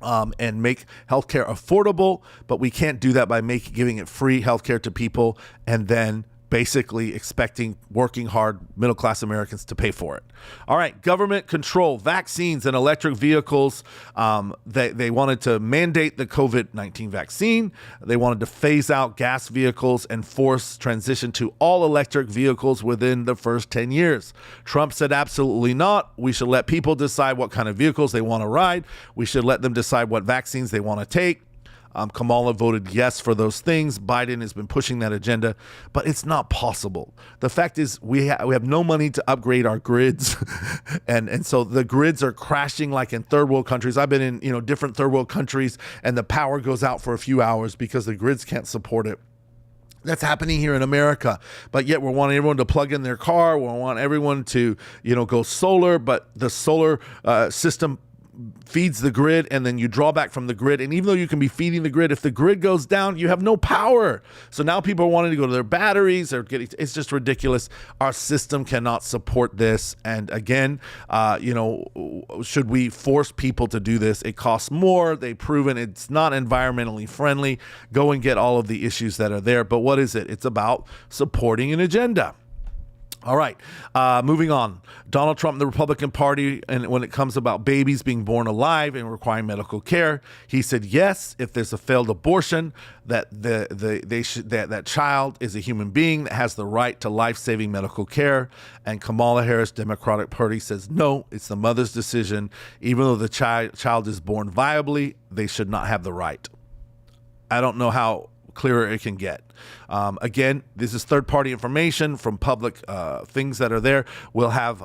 and make healthcare affordable, but we can't do that by giving it free healthcare to people and then basically expecting working hard middle-class Americans to pay for it. All right, government control, vaccines and electric vehicles. They wanted to mandate the COVID-19 vaccine. They wanted to phase out gas vehicles and force transition to all electric vehicles within the first 10 years. Trump said absolutely not. We should let people decide what kind of vehicles they want to ride. We should let them decide what vaccines they want to take. Kamala voted yes for those things. Biden has been pushing that agenda, but it's not possible. The fact is we have no money to upgrade our grids. and so the grids are crashing like in third world countries. I've been in, different third world countries, and the power goes out for a few hours because the grids can't support it. That's happening here in America, but yet we're wanting everyone to plug in their car. We want everyone to, go solar, but the solar system feeds the grid, and then you draw back from the grid. And even though you can be feeding the grid, if the grid goes down, you have no power. So now people are wanting to go to their batteries. It's just ridiculous. Our system cannot support this. And again, should we force people to do this? It costs more. They've proven it's not environmentally friendly. Go and get all of the issues that are there. But what is it? It's about supporting an agenda. All right, moving on. Donald Trump and the Republican Party, and when it comes about babies being born alive and requiring medical care, he said yes, if there's a failed abortion, that that child is a human being that has the right to life-saving medical care. And Kamala Harris, Democratic Party, says no, it's the mother's decision. Even though the child is born viably, they should not have the right. I don't know how clearer it can get. Again, this is third-party information from public things that are there. We'll have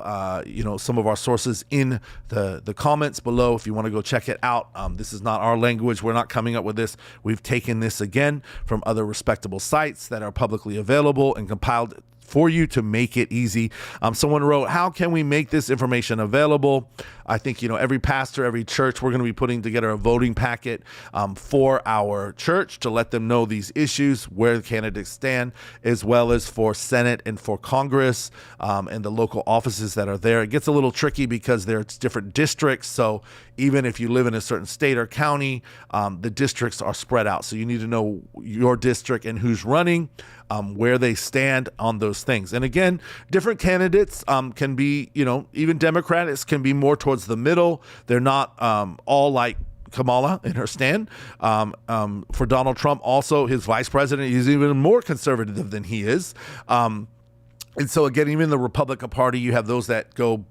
some of our sources in the comments below if you want to go check it out. This is not our language. We're not coming up with this. We've taken this again from other respectable sites that are publicly available and compiled for you to make it easy. Someone wrote, how can we make this information available? I think, every pastor, every church, we're going to be putting together a voting packet for our church to let them know these issues, where the candidates stand, as well as for Senate and for Congress and the local offices that are there. It gets a little tricky because there's different districts. So even if you live in a certain state or county, the districts are spread out. So you need to know your district and who's running, where they stand on those things. And again, different candidates can be, even Democrats can be more towards the middle. They're not all like Kamala in her stand. For Donald Trump, also his vice president is even more conservative than he is. And so again, even in the Republican Party, you have those that go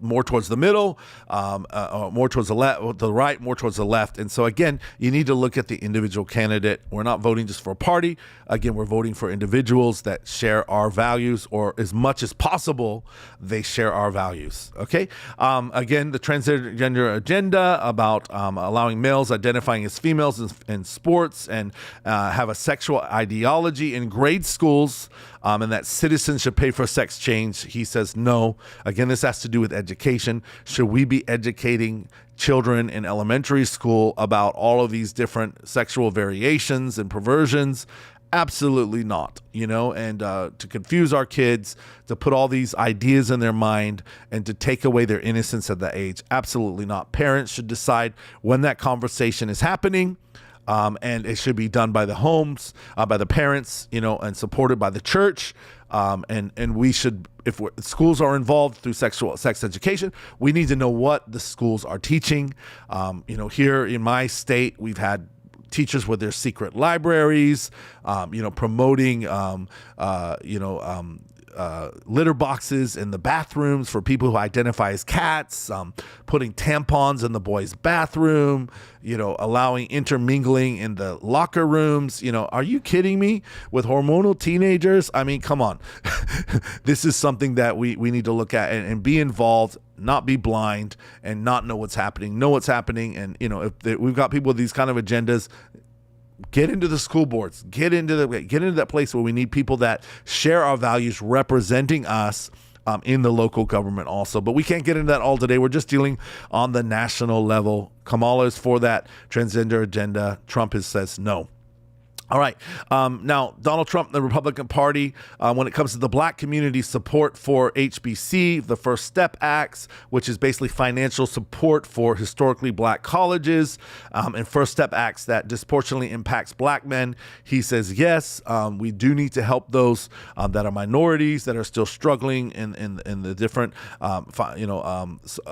more towards the middle, more towards the left, the right, more towards the left. And so again, you need to look at the individual candidate. We're not voting just for a party. Again, we're voting for individuals that share our values, or as much as possible, they share our values. Okay. Again, the transgender agenda about allowing males identifying as females in sports and have a sexual ideology in grade schools, and that citizens should pay for sex change. He says no. Again, this has to do with education. Should we be educating children in elementary school about all of these different sexual variations and perversions? Absolutely not, and to confuse our kids, to put all these ideas in their mind and to take away their innocence at that age. Absolutely not. Parents should decide when that conversation is happening. And it should be done by the homes, by the parents, and supported by the church. And we should, if schools are involved through sex education, we need to know what the schools are teaching. Here in my state, we've had teachers with their secret libraries, promoting, litter boxes in the bathrooms for people who identify as cats, putting tampons in the boys' bathroom, allowing intermingling in the locker rooms. Are you kidding me? With hormonal teenagers? I mean, come on. This is something that we need to look at and be involved, not be blind and not know what's happening. Know what's happening. And, if we've got people with these kind of agendas, get into the school boards, get into that place where we need people that share our values, representing us in the local government also. But we can't get into that all today. We're just dealing on the national level. Kamala is for that transgender agenda. Trump says no. All right. Now, Donald Trump, the Republican Party, when it comes to the black community support for HBC, the First Step Acts, which is basically financial support for historically black colleges, and First Step Acts that disproportionately impacts black men, he says, yes, we do need to help those that are minorities, that are still struggling in the different,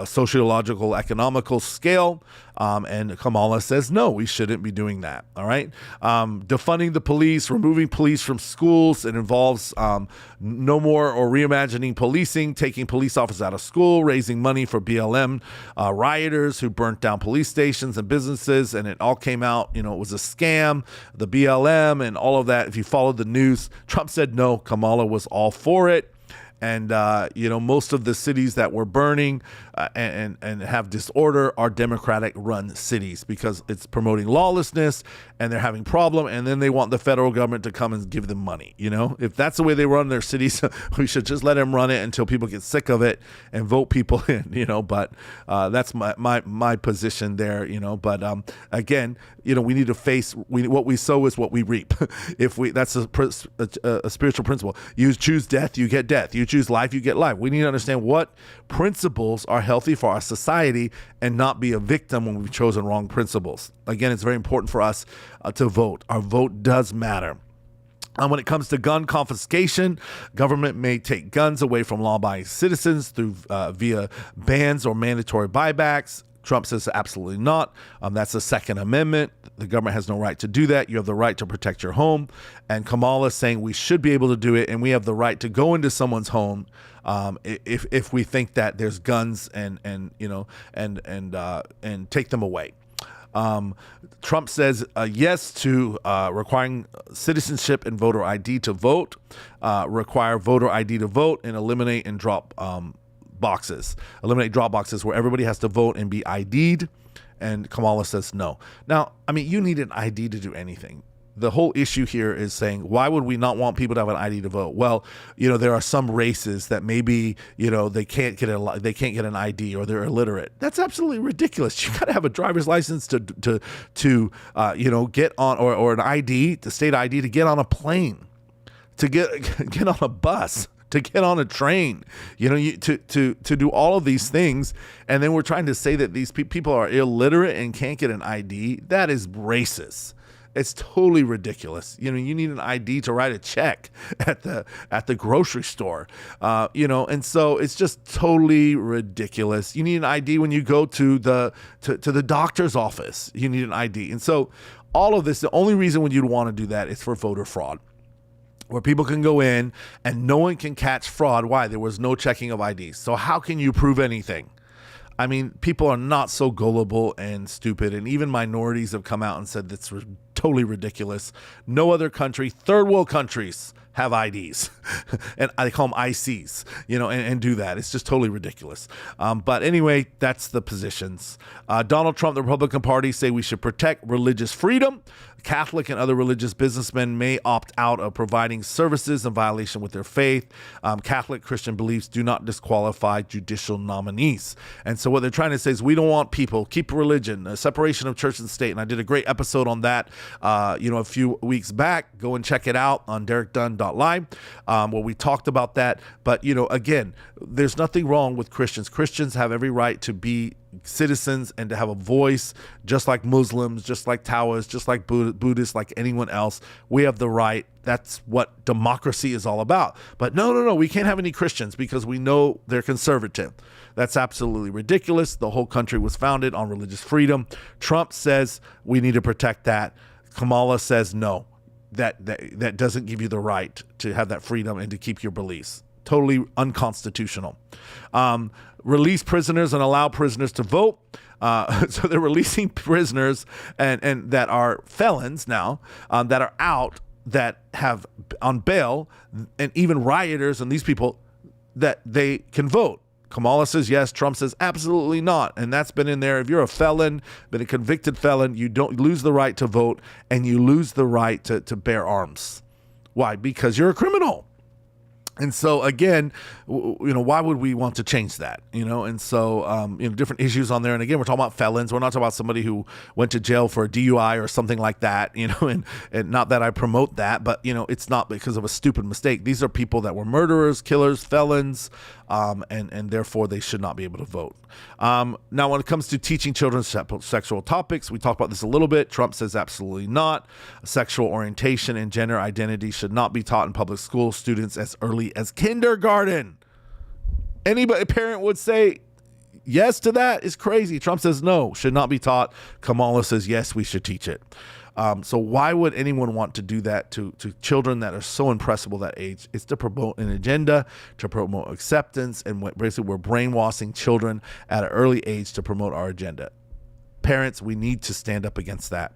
sociological, economical scale. And Kamala says, no, we shouldn't be doing that. All right. Defunding the police, removing police from schools. It involves no more or reimagining policing, taking police officers out of school, raising money for BLM rioters who burnt down police stations and businesses. And it all came out, it was a scam, the BLM and all of that. If you followed the news, Trump said no, Kamala was all for it. And, most of the cities that were burning and have disorder are Democratic run cities because it's promoting lawlessness and they're having problem. And then they want the federal government to come and give them money. If that's the way they run their cities, we should just let them run it until people get sick of it and vote people in, but that's my position there, but again, we need to face what we sow is what we reap. That's a spiritual principle. You choose death, you get death. You choose life, you get life. We need to understand what principles are healthy for our society and not be a victim when we've chosen wrong principles. Again, it's very important for us to vote. Our vote does matter. When it comes to gun confiscation, government may take guns away from law-abiding citizens through via bans or mandatory buybacks. Trump says absolutely not. That's the Second Amendment. The government has no right to do that. You have the right to protect your home. And Kamala is saying we should be able to do it, and we have the right to go into someone's home if we think that there's guns and take them away. Trump says yes to requiring citizenship and voter ID to vote, require voter ID to vote, and eliminate and drop eliminate drop boxes where everybody has to vote and be ID'd. And Kamala says no. Now, you need an ID to do anything. The whole issue here is saying, why would we not want people to have an ID to vote? Well, there are some races that maybe, they can't get an ID or they're illiterate. That's absolutely ridiculous. You got to have a driver's license to get on or an ID, the state ID to get on a plane, to get on a bus, to get on a train, to do all of these things. And then we're trying to say that these people are illiterate and can't get an ID. That is racist. It's totally ridiculous. You need an ID to write a check at the grocery store, and so it's just totally ridiculous. You need an ID when you go to the doctor's office. You need an ID. And so all of this, the only reason when you'd want to do that is for voter fraud, where people can go in and no one can catch fraud. Why? There was no checking of IDs. So how can you prove anything? People are not so gullible and stupid, and even minorities have come out and said that's totally ridiculous. No other country, third world countries, have IDs, and I call them ICs, and do that. It's just totally ridiculous. But anyway, that's the positions. Donald Trump, the Republican Party, say we should protect religious freedom. Catholic and other religious businessmen may opt out of providing services in violation with their faith. Catholic Christian beliefs do not disqualify judicial nominees. And so what they're trying to say is we don't want people, keep religion, a separation of church and state. And I did a great episode on that, a few weeks back. Go and check it out on DerekDunn.live, where we talked about that. But, again, there's nothing wrong with Christians. Christians have every right to be citizens and to have a voice, just like Muslims, just like Taoists, just like Buddhists, like anyone else. We have the right. That's what democracy is all about. But no, we can't have any Christians because we know they're conservative. That's absolutely ridiculous. The whole country was founded on religious freedom. Trump says we need to protect that. Kamala says no, that doesn't give you the right to have that freedom and to keep your beliefs. Totally unconstitutional. Release prisoners and allow prisoners to vote. So they're releasing prisoners and that are felons now, that are out, that have on bail, and even rioters and these people, that they can vote. Kamala says yes. Trump says absolutely not. And that's been in there. If you're a felon, been a convicted felon, you don't lose the right to vote and you lose the right to bear arms. Why? Because you're a criminal. And so again, why would we want to change that? And so different issues on there. And again, we're talking about felons. We're not talking about somebody who went to jail for a DUI or something like that. And not that I promote that, but it's not because of a stupid mistake. These are people that were murderers, killers, felons, and therefore they should not be able to vote. Now, when it comes to teaching children sexual topics, we talked about this a little bit. Trump says absolutely not. Sexual orientation and gender identity should not be taught in public school students as early as kindergarten. Anybody, parent would say yes to that is crazy. Trump says no, should not be taught. Kamala says yes, we should teach it. So why would anyone want to do that to children that are so impressible that age? It's to promote an agenda, to promote acceptance, and basically we're brainwashing children at an early age to promote our agenda. Parents, we need to stand up against that.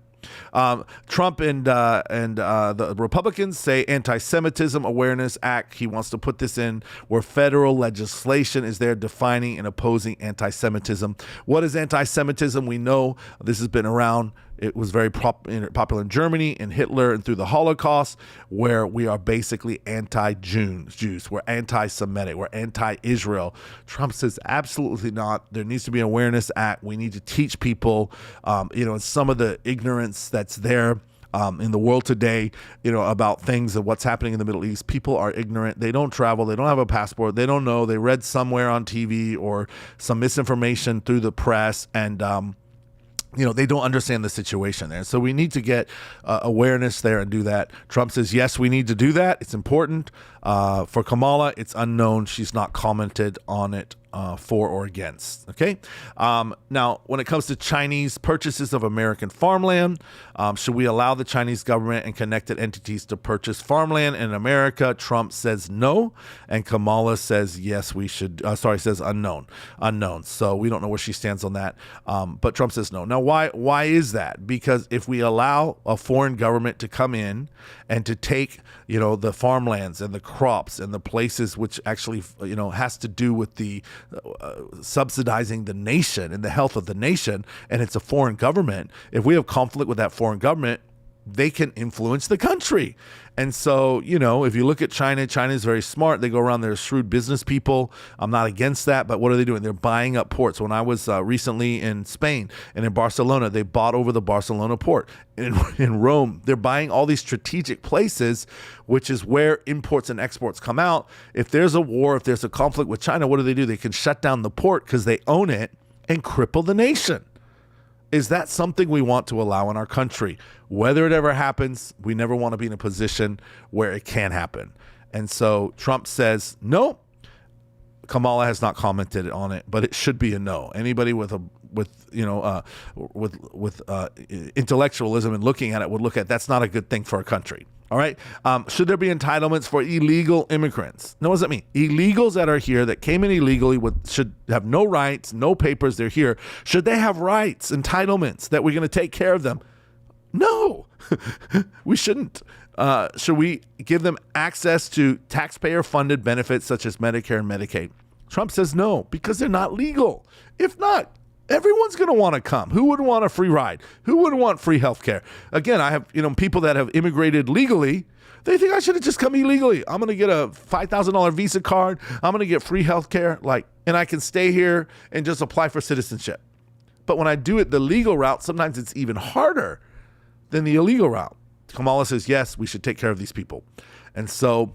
Trump and the Republicans say Anti-Semitism Awareness Act. He wants to put this in where federal legislation is there defining and opposing anti-Semitism. What is anti-Semitism? We know this has been around. It was very popular in Germany and Hitler and through the Holocaust, where we are basically anti-Jews. We're anti-Semitic. We're anti-Israel. Trump says absolutely not. There needs to be an awareness act. We need to teach people, some of the ignorance that's there in the world today, about things of what's happening in the Middle East. People are ignorant. They don't travel. They don't have a passport. They don't know. They read somewhere on TV or some misinformation through the press, and they don't understand the situation there. So we need to get awareness there and do that. Trump says, yes, we need to do that. It's important. For Kamala, it's unknown. She's not commented on it for or against. Okay. Now, when it comes to Chinese purchases of American farmland, should we allow the Chinese government and connected entities to purchase farmland in America? Trump says no. And Kamala says, yes, we should. Says unknown. So we don't know where she stands on that. But Trump says no. Now, why is that? Because if we allow a foreign government to come in and to take, the farmlands and the crops and the places which actually, has to do with the subsidizing the nation and the health of the nation, and it's a foreign government, if we have conflict with that foreign government, they can influence the country. And so, if you look at China is very smart. They go around, they're shrewd business people. I'm not against that, but what are they doing? They're buying up ports. When I was recently in Spain and in Barcelona, they bought over the Barcelona port. In Rome, they're buying all these strategic places, which is where imports and exports come out. If there's a war, if there's a conflict with China, what do? They can shut down the port because they own it and cripple the nation. Is that something we want to allow in our country? Whether it ever happens, we never want to be in a position where it can happen. And so Trump says no. Kamala has not commented on it, but it should be a no. Anybody with intellectualism and looking at it would look at that's not a good thing for our country. All right. Should there be entitlements for illegal immigrants? No, what does that mean? Illegals that are here that came in illegally should have no rights, no papers. They're here. Should they have rights, entitlements that we're going to take care of them? No, we shouldn't. Should we give them access to taxpayer-funded benefits such as Medicare and Medicaid? Trump says no, because they're not legal. If not, everyone's going to want to come. Who wouldn't want a free ride? Who wouldn't want free health care? Again, I have people that have immigrated legally. They think I should have just come illegally. I'm going to get a $5,000 Visa card. I'm going to get free health care, and I can stay here and just apply for citizenship. But when I do it the legal route, sometimes it's even harder than the illegal route. Kamala says, yes, we should take care of these people. And so,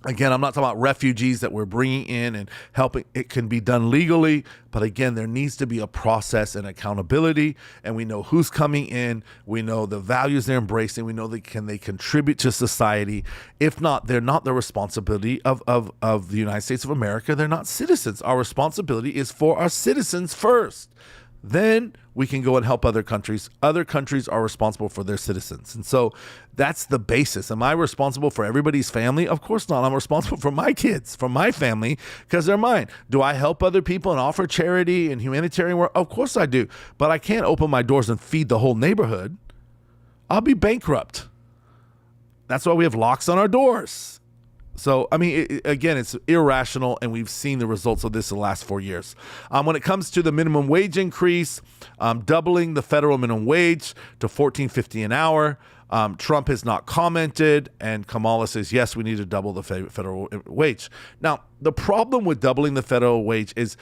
again, I'm not talking about refugees that we're bringing in and helping. It can be done legally, but again, there needs to be a process and accountability, and we know who's coming in. We know the values they're embracing. We know they contribute to society. If not, they're not the responsibility of the United States of America. They're not citizens. Our responsibility is for our citizens first. Then we can go and help other countries. Other countries are responsible for their citizens. And so that's the basis. Am I responsible for everybody's family? Of course not. I'm responsible for my kids, for my family, because they're mine. Do I help other people and offer charity and humanitarian work? Of course I do. But I can't open my doors and feed the whole neighborhood. I'll be bankrupt. That's why we have locks on our doors. So, again, it's irrational, and we've seen the results of this in the last 4 years. When it comes to the minimum wage increase, doubling the federal minimum wage to $14.50 an hour, Trump has not commented, and Kamala says, yes, we need to double the federal wage. Now, the problem with doubling the federal wage is,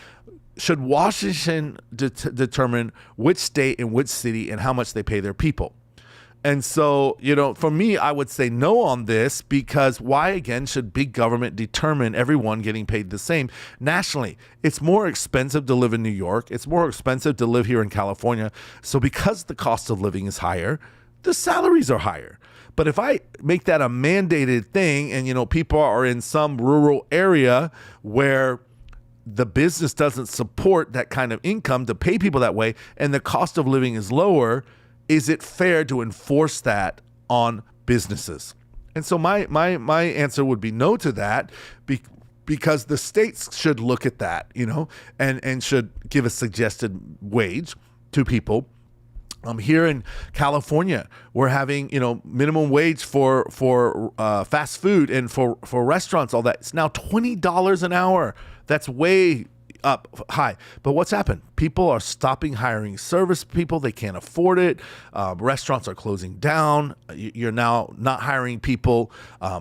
should Washington determine which state and which city and how much they pay their people? And so, for me, I would say no on this, because why, again, should big government determine everyone getting paid the same nationally? It's more expensive to live in New York. It's more expensive to live here in California. So because the cost of living is higher, the salaries are higher. But if I make that a mandated thing and, people are in some rural area where the business doesn't support that kind of income to pay people that way and the cost of living is lower, is it fair to enforce that on businesses? And so my answer would be no to that, because the states should look at that, and should give a suggested wage to people. Here in California, we're having, minimum wage for fast food and for restaurants, all that. It's now $20 an hour. That's way up high. But what's happened? People are stopping hiring service people. They can't afford it. Restaurants are closing down. You're now not hiring people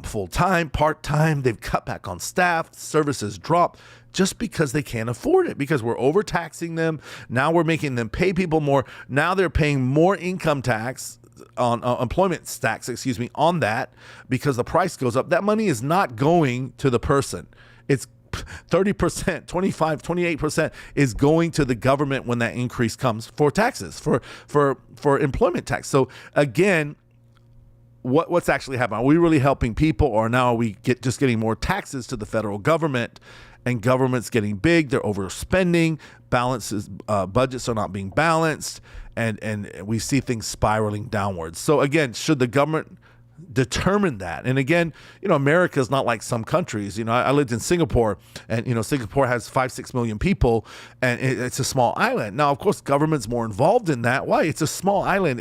full-time, part-time. They've cut back on staff. Services drop just because they can't afford it, because we're overtaxing them. Now we're making them pay people more. Now they're paying more income tax on employment tax, on that, because the price goes up. That money is not going to the person. It's 30%, 25, 28% is going to the government when that increase comes for taxes, for employment tax. So again, what's actually happening? Are we really helping people, or now are we just getting more taxes to the federal government, and government's getting big, they're overspending, budgets are not being balanced, and we see things spiraling downwards. So again, should the government determine that? And again, America is not like some countries. I lived in Singapore, and Singapore has 5-6 million people, and it's a small island. Now, of course, government's more involved in that. Why? It's a small island.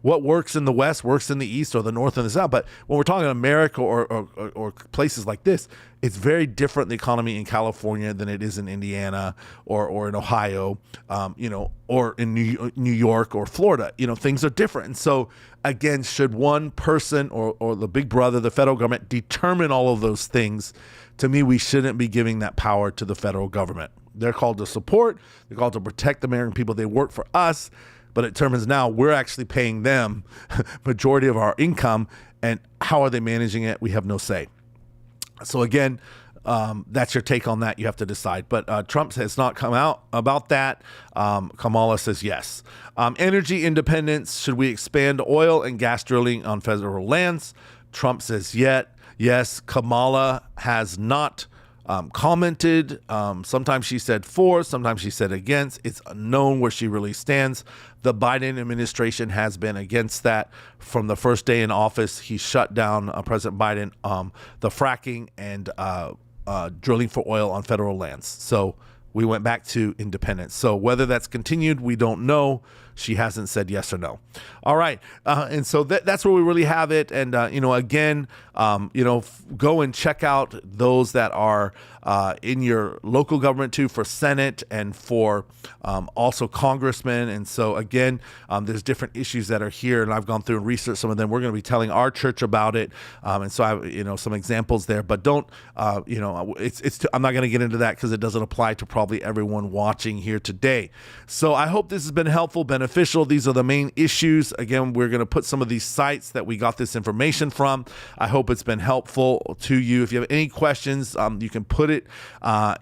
What works in the West works in the East, or the North and the South. But when we're talking America or places like this, it's very different, the economy in California, than it is in Indiana or in Ohio, or in New York or Florida. Things are different. And so again, should one person or the big brother, the federal government, determine all of those things? To me, we shouldn't be giving that power to the federal government. They're called to support, they're called to protect the American people. They work for us, but it determines now we're actually paying them majority of our income, and how are they managing it? We have no say. So again, that's your take on that. You have to decide. But Trump has not come out about that. Kamala says yes. Energy independence. Should we expand oil and gas drilling on federal lands? Trump says yes. Kamala has not commented. Sometimes she said for, sometimes she said against. It's unknown where she really stands. The Biden administration has been against that from the first day in office. He shut down, President Biden, the fracking and drilling for oil on federal lands. So we went back to independence. So whether that's continued, we don't know. She hasn't said yes or no. All right. And so that's where we really have it. And, again, go and check out those that are in your local government too, for Senate and for also congressmen. And so, again, there's different issues that are here, and I've gone through and researched some of them. We're going to be telling our church about it. And so I have, some examples there, but don't, I'm not going to get into that because it doesn't apply to probably everyone watching here today. So I hope this has been helpful, beneficial. These are the main issues. Again, we're going to put some of these sites that we got this information from. I hope it's been helpful to you. If you have any questions, you can put it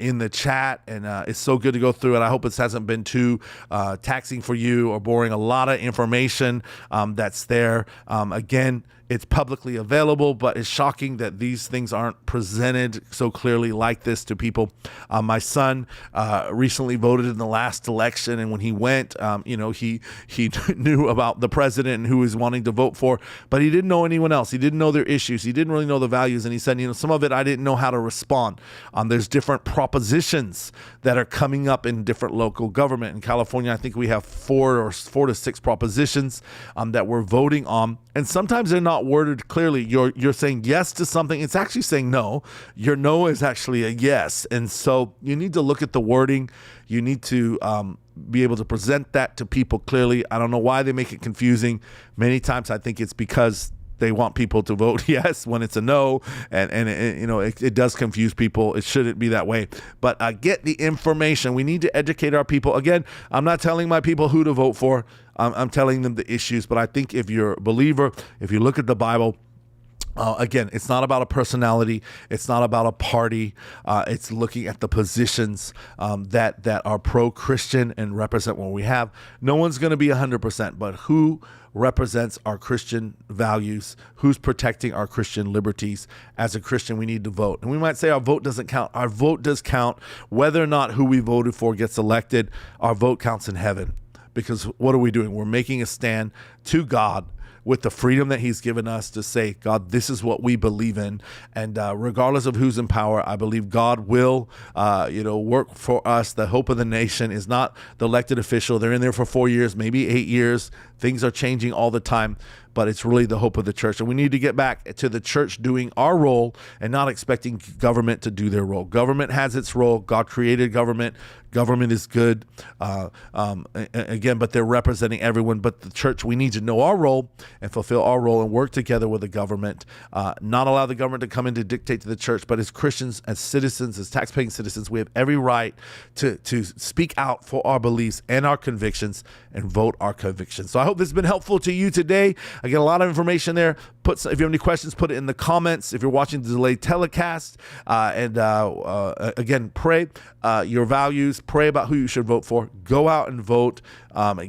in the chat, and it's so good to go through it. I hope it hasn't been too taxing for you or boring. A lot of information that's there. Again, it's publicly available, but it's shocking that these things aren't presented so clearly like this to people. My son recently voted in the last election, and when he went, he knew about the president and who he was wanting to vote for, but he didn't know anyone else. He didn't know their issues. He didn't really know the values, and he said, some of it I didn't know how to respond. There's different propositions that are coming up in different local government. In California, I think we have 4 to 6 propositions that we're voting on, and sometimes they're not not worded clearly. You're saying yes to something. It's actually saying no. Your no is actually a yes. And so you need to look at the wording. You need to be able to present that to people clearly. I don't know why they make it confusing. Many times I think it's because they want people to vote yes when it's a no, and it does confuse people. It shouldn't be that way. But get the information. We need to educate our people. Again, I'm not telling my people who to vote for. I'm telling them the issues. But I think if you're a believer, if you look at the Bible, again, it's not about a personality. It's not about a party. It's looking at the positions that are pro-Christian and represent what we have. No one's going to be 100%, but who represents our Christian values, who's protecting our Christian liberties. As a Christian, we need to vote. And we might say our vote doesn't count. Our vote does count. Whether or not who we voted for gets elected, our vote counts in heaven. Because what are we doing? We're making a stand to God with the freedom that he's given us to say, God, this is what we believe in. And regardless of who's in power, I believe God will, work for us. The hope of the nation is not the elected official. They're in there for 4 years, maybe 8 years. Things are changing all the time, but it's really the hope of the church. And we need to get back to the church doing our role and not expecting government to do their role. Government has its role. God created government. Government is good. Again, but they're representing everyone. But the church, we need to know our role and fulfill our role and work together with the government, not allow the government to come in to dictate to the church. But as Christians, as citizens, as taxpaying citizens, we have every right to speak out for our beliefs and our convictions and vote our convictions. So I hope this has been helpful to you today. I get a lot of information there. If you have any questions, put it in the comments. If you're watching the delayed telecast, again, pray your values. Pray about who you should vote for. Go out and vote.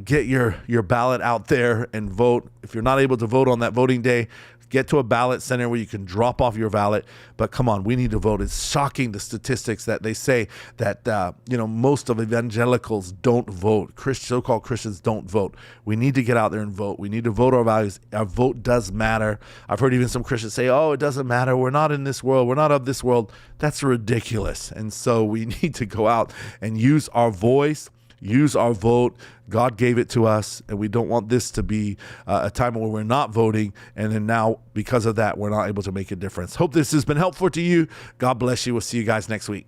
Get your ballot out there and vote. If you're not able to vote on that voting day, get to a ballot center where you can drop off your ballot. But come on, we need to vote. It's shocking, the statistics that they say that most of evangelicals don't vote. So-called Christians don't vote. We need to get out there and vote. We need to vote our values. Our vote does matter. I've heard even some Christians say, "Oh, it doesn't matter. We're not in this world. We're not of this world." That's ridiculous. And so we need to go out and use our voice. Use our vote. God gave it to us, and we don't want this to be a time where we're not voting, and then now, because of that, we're not able to make a difference. Hope this has been helpful to you. God bless you. We'll see you guys next week.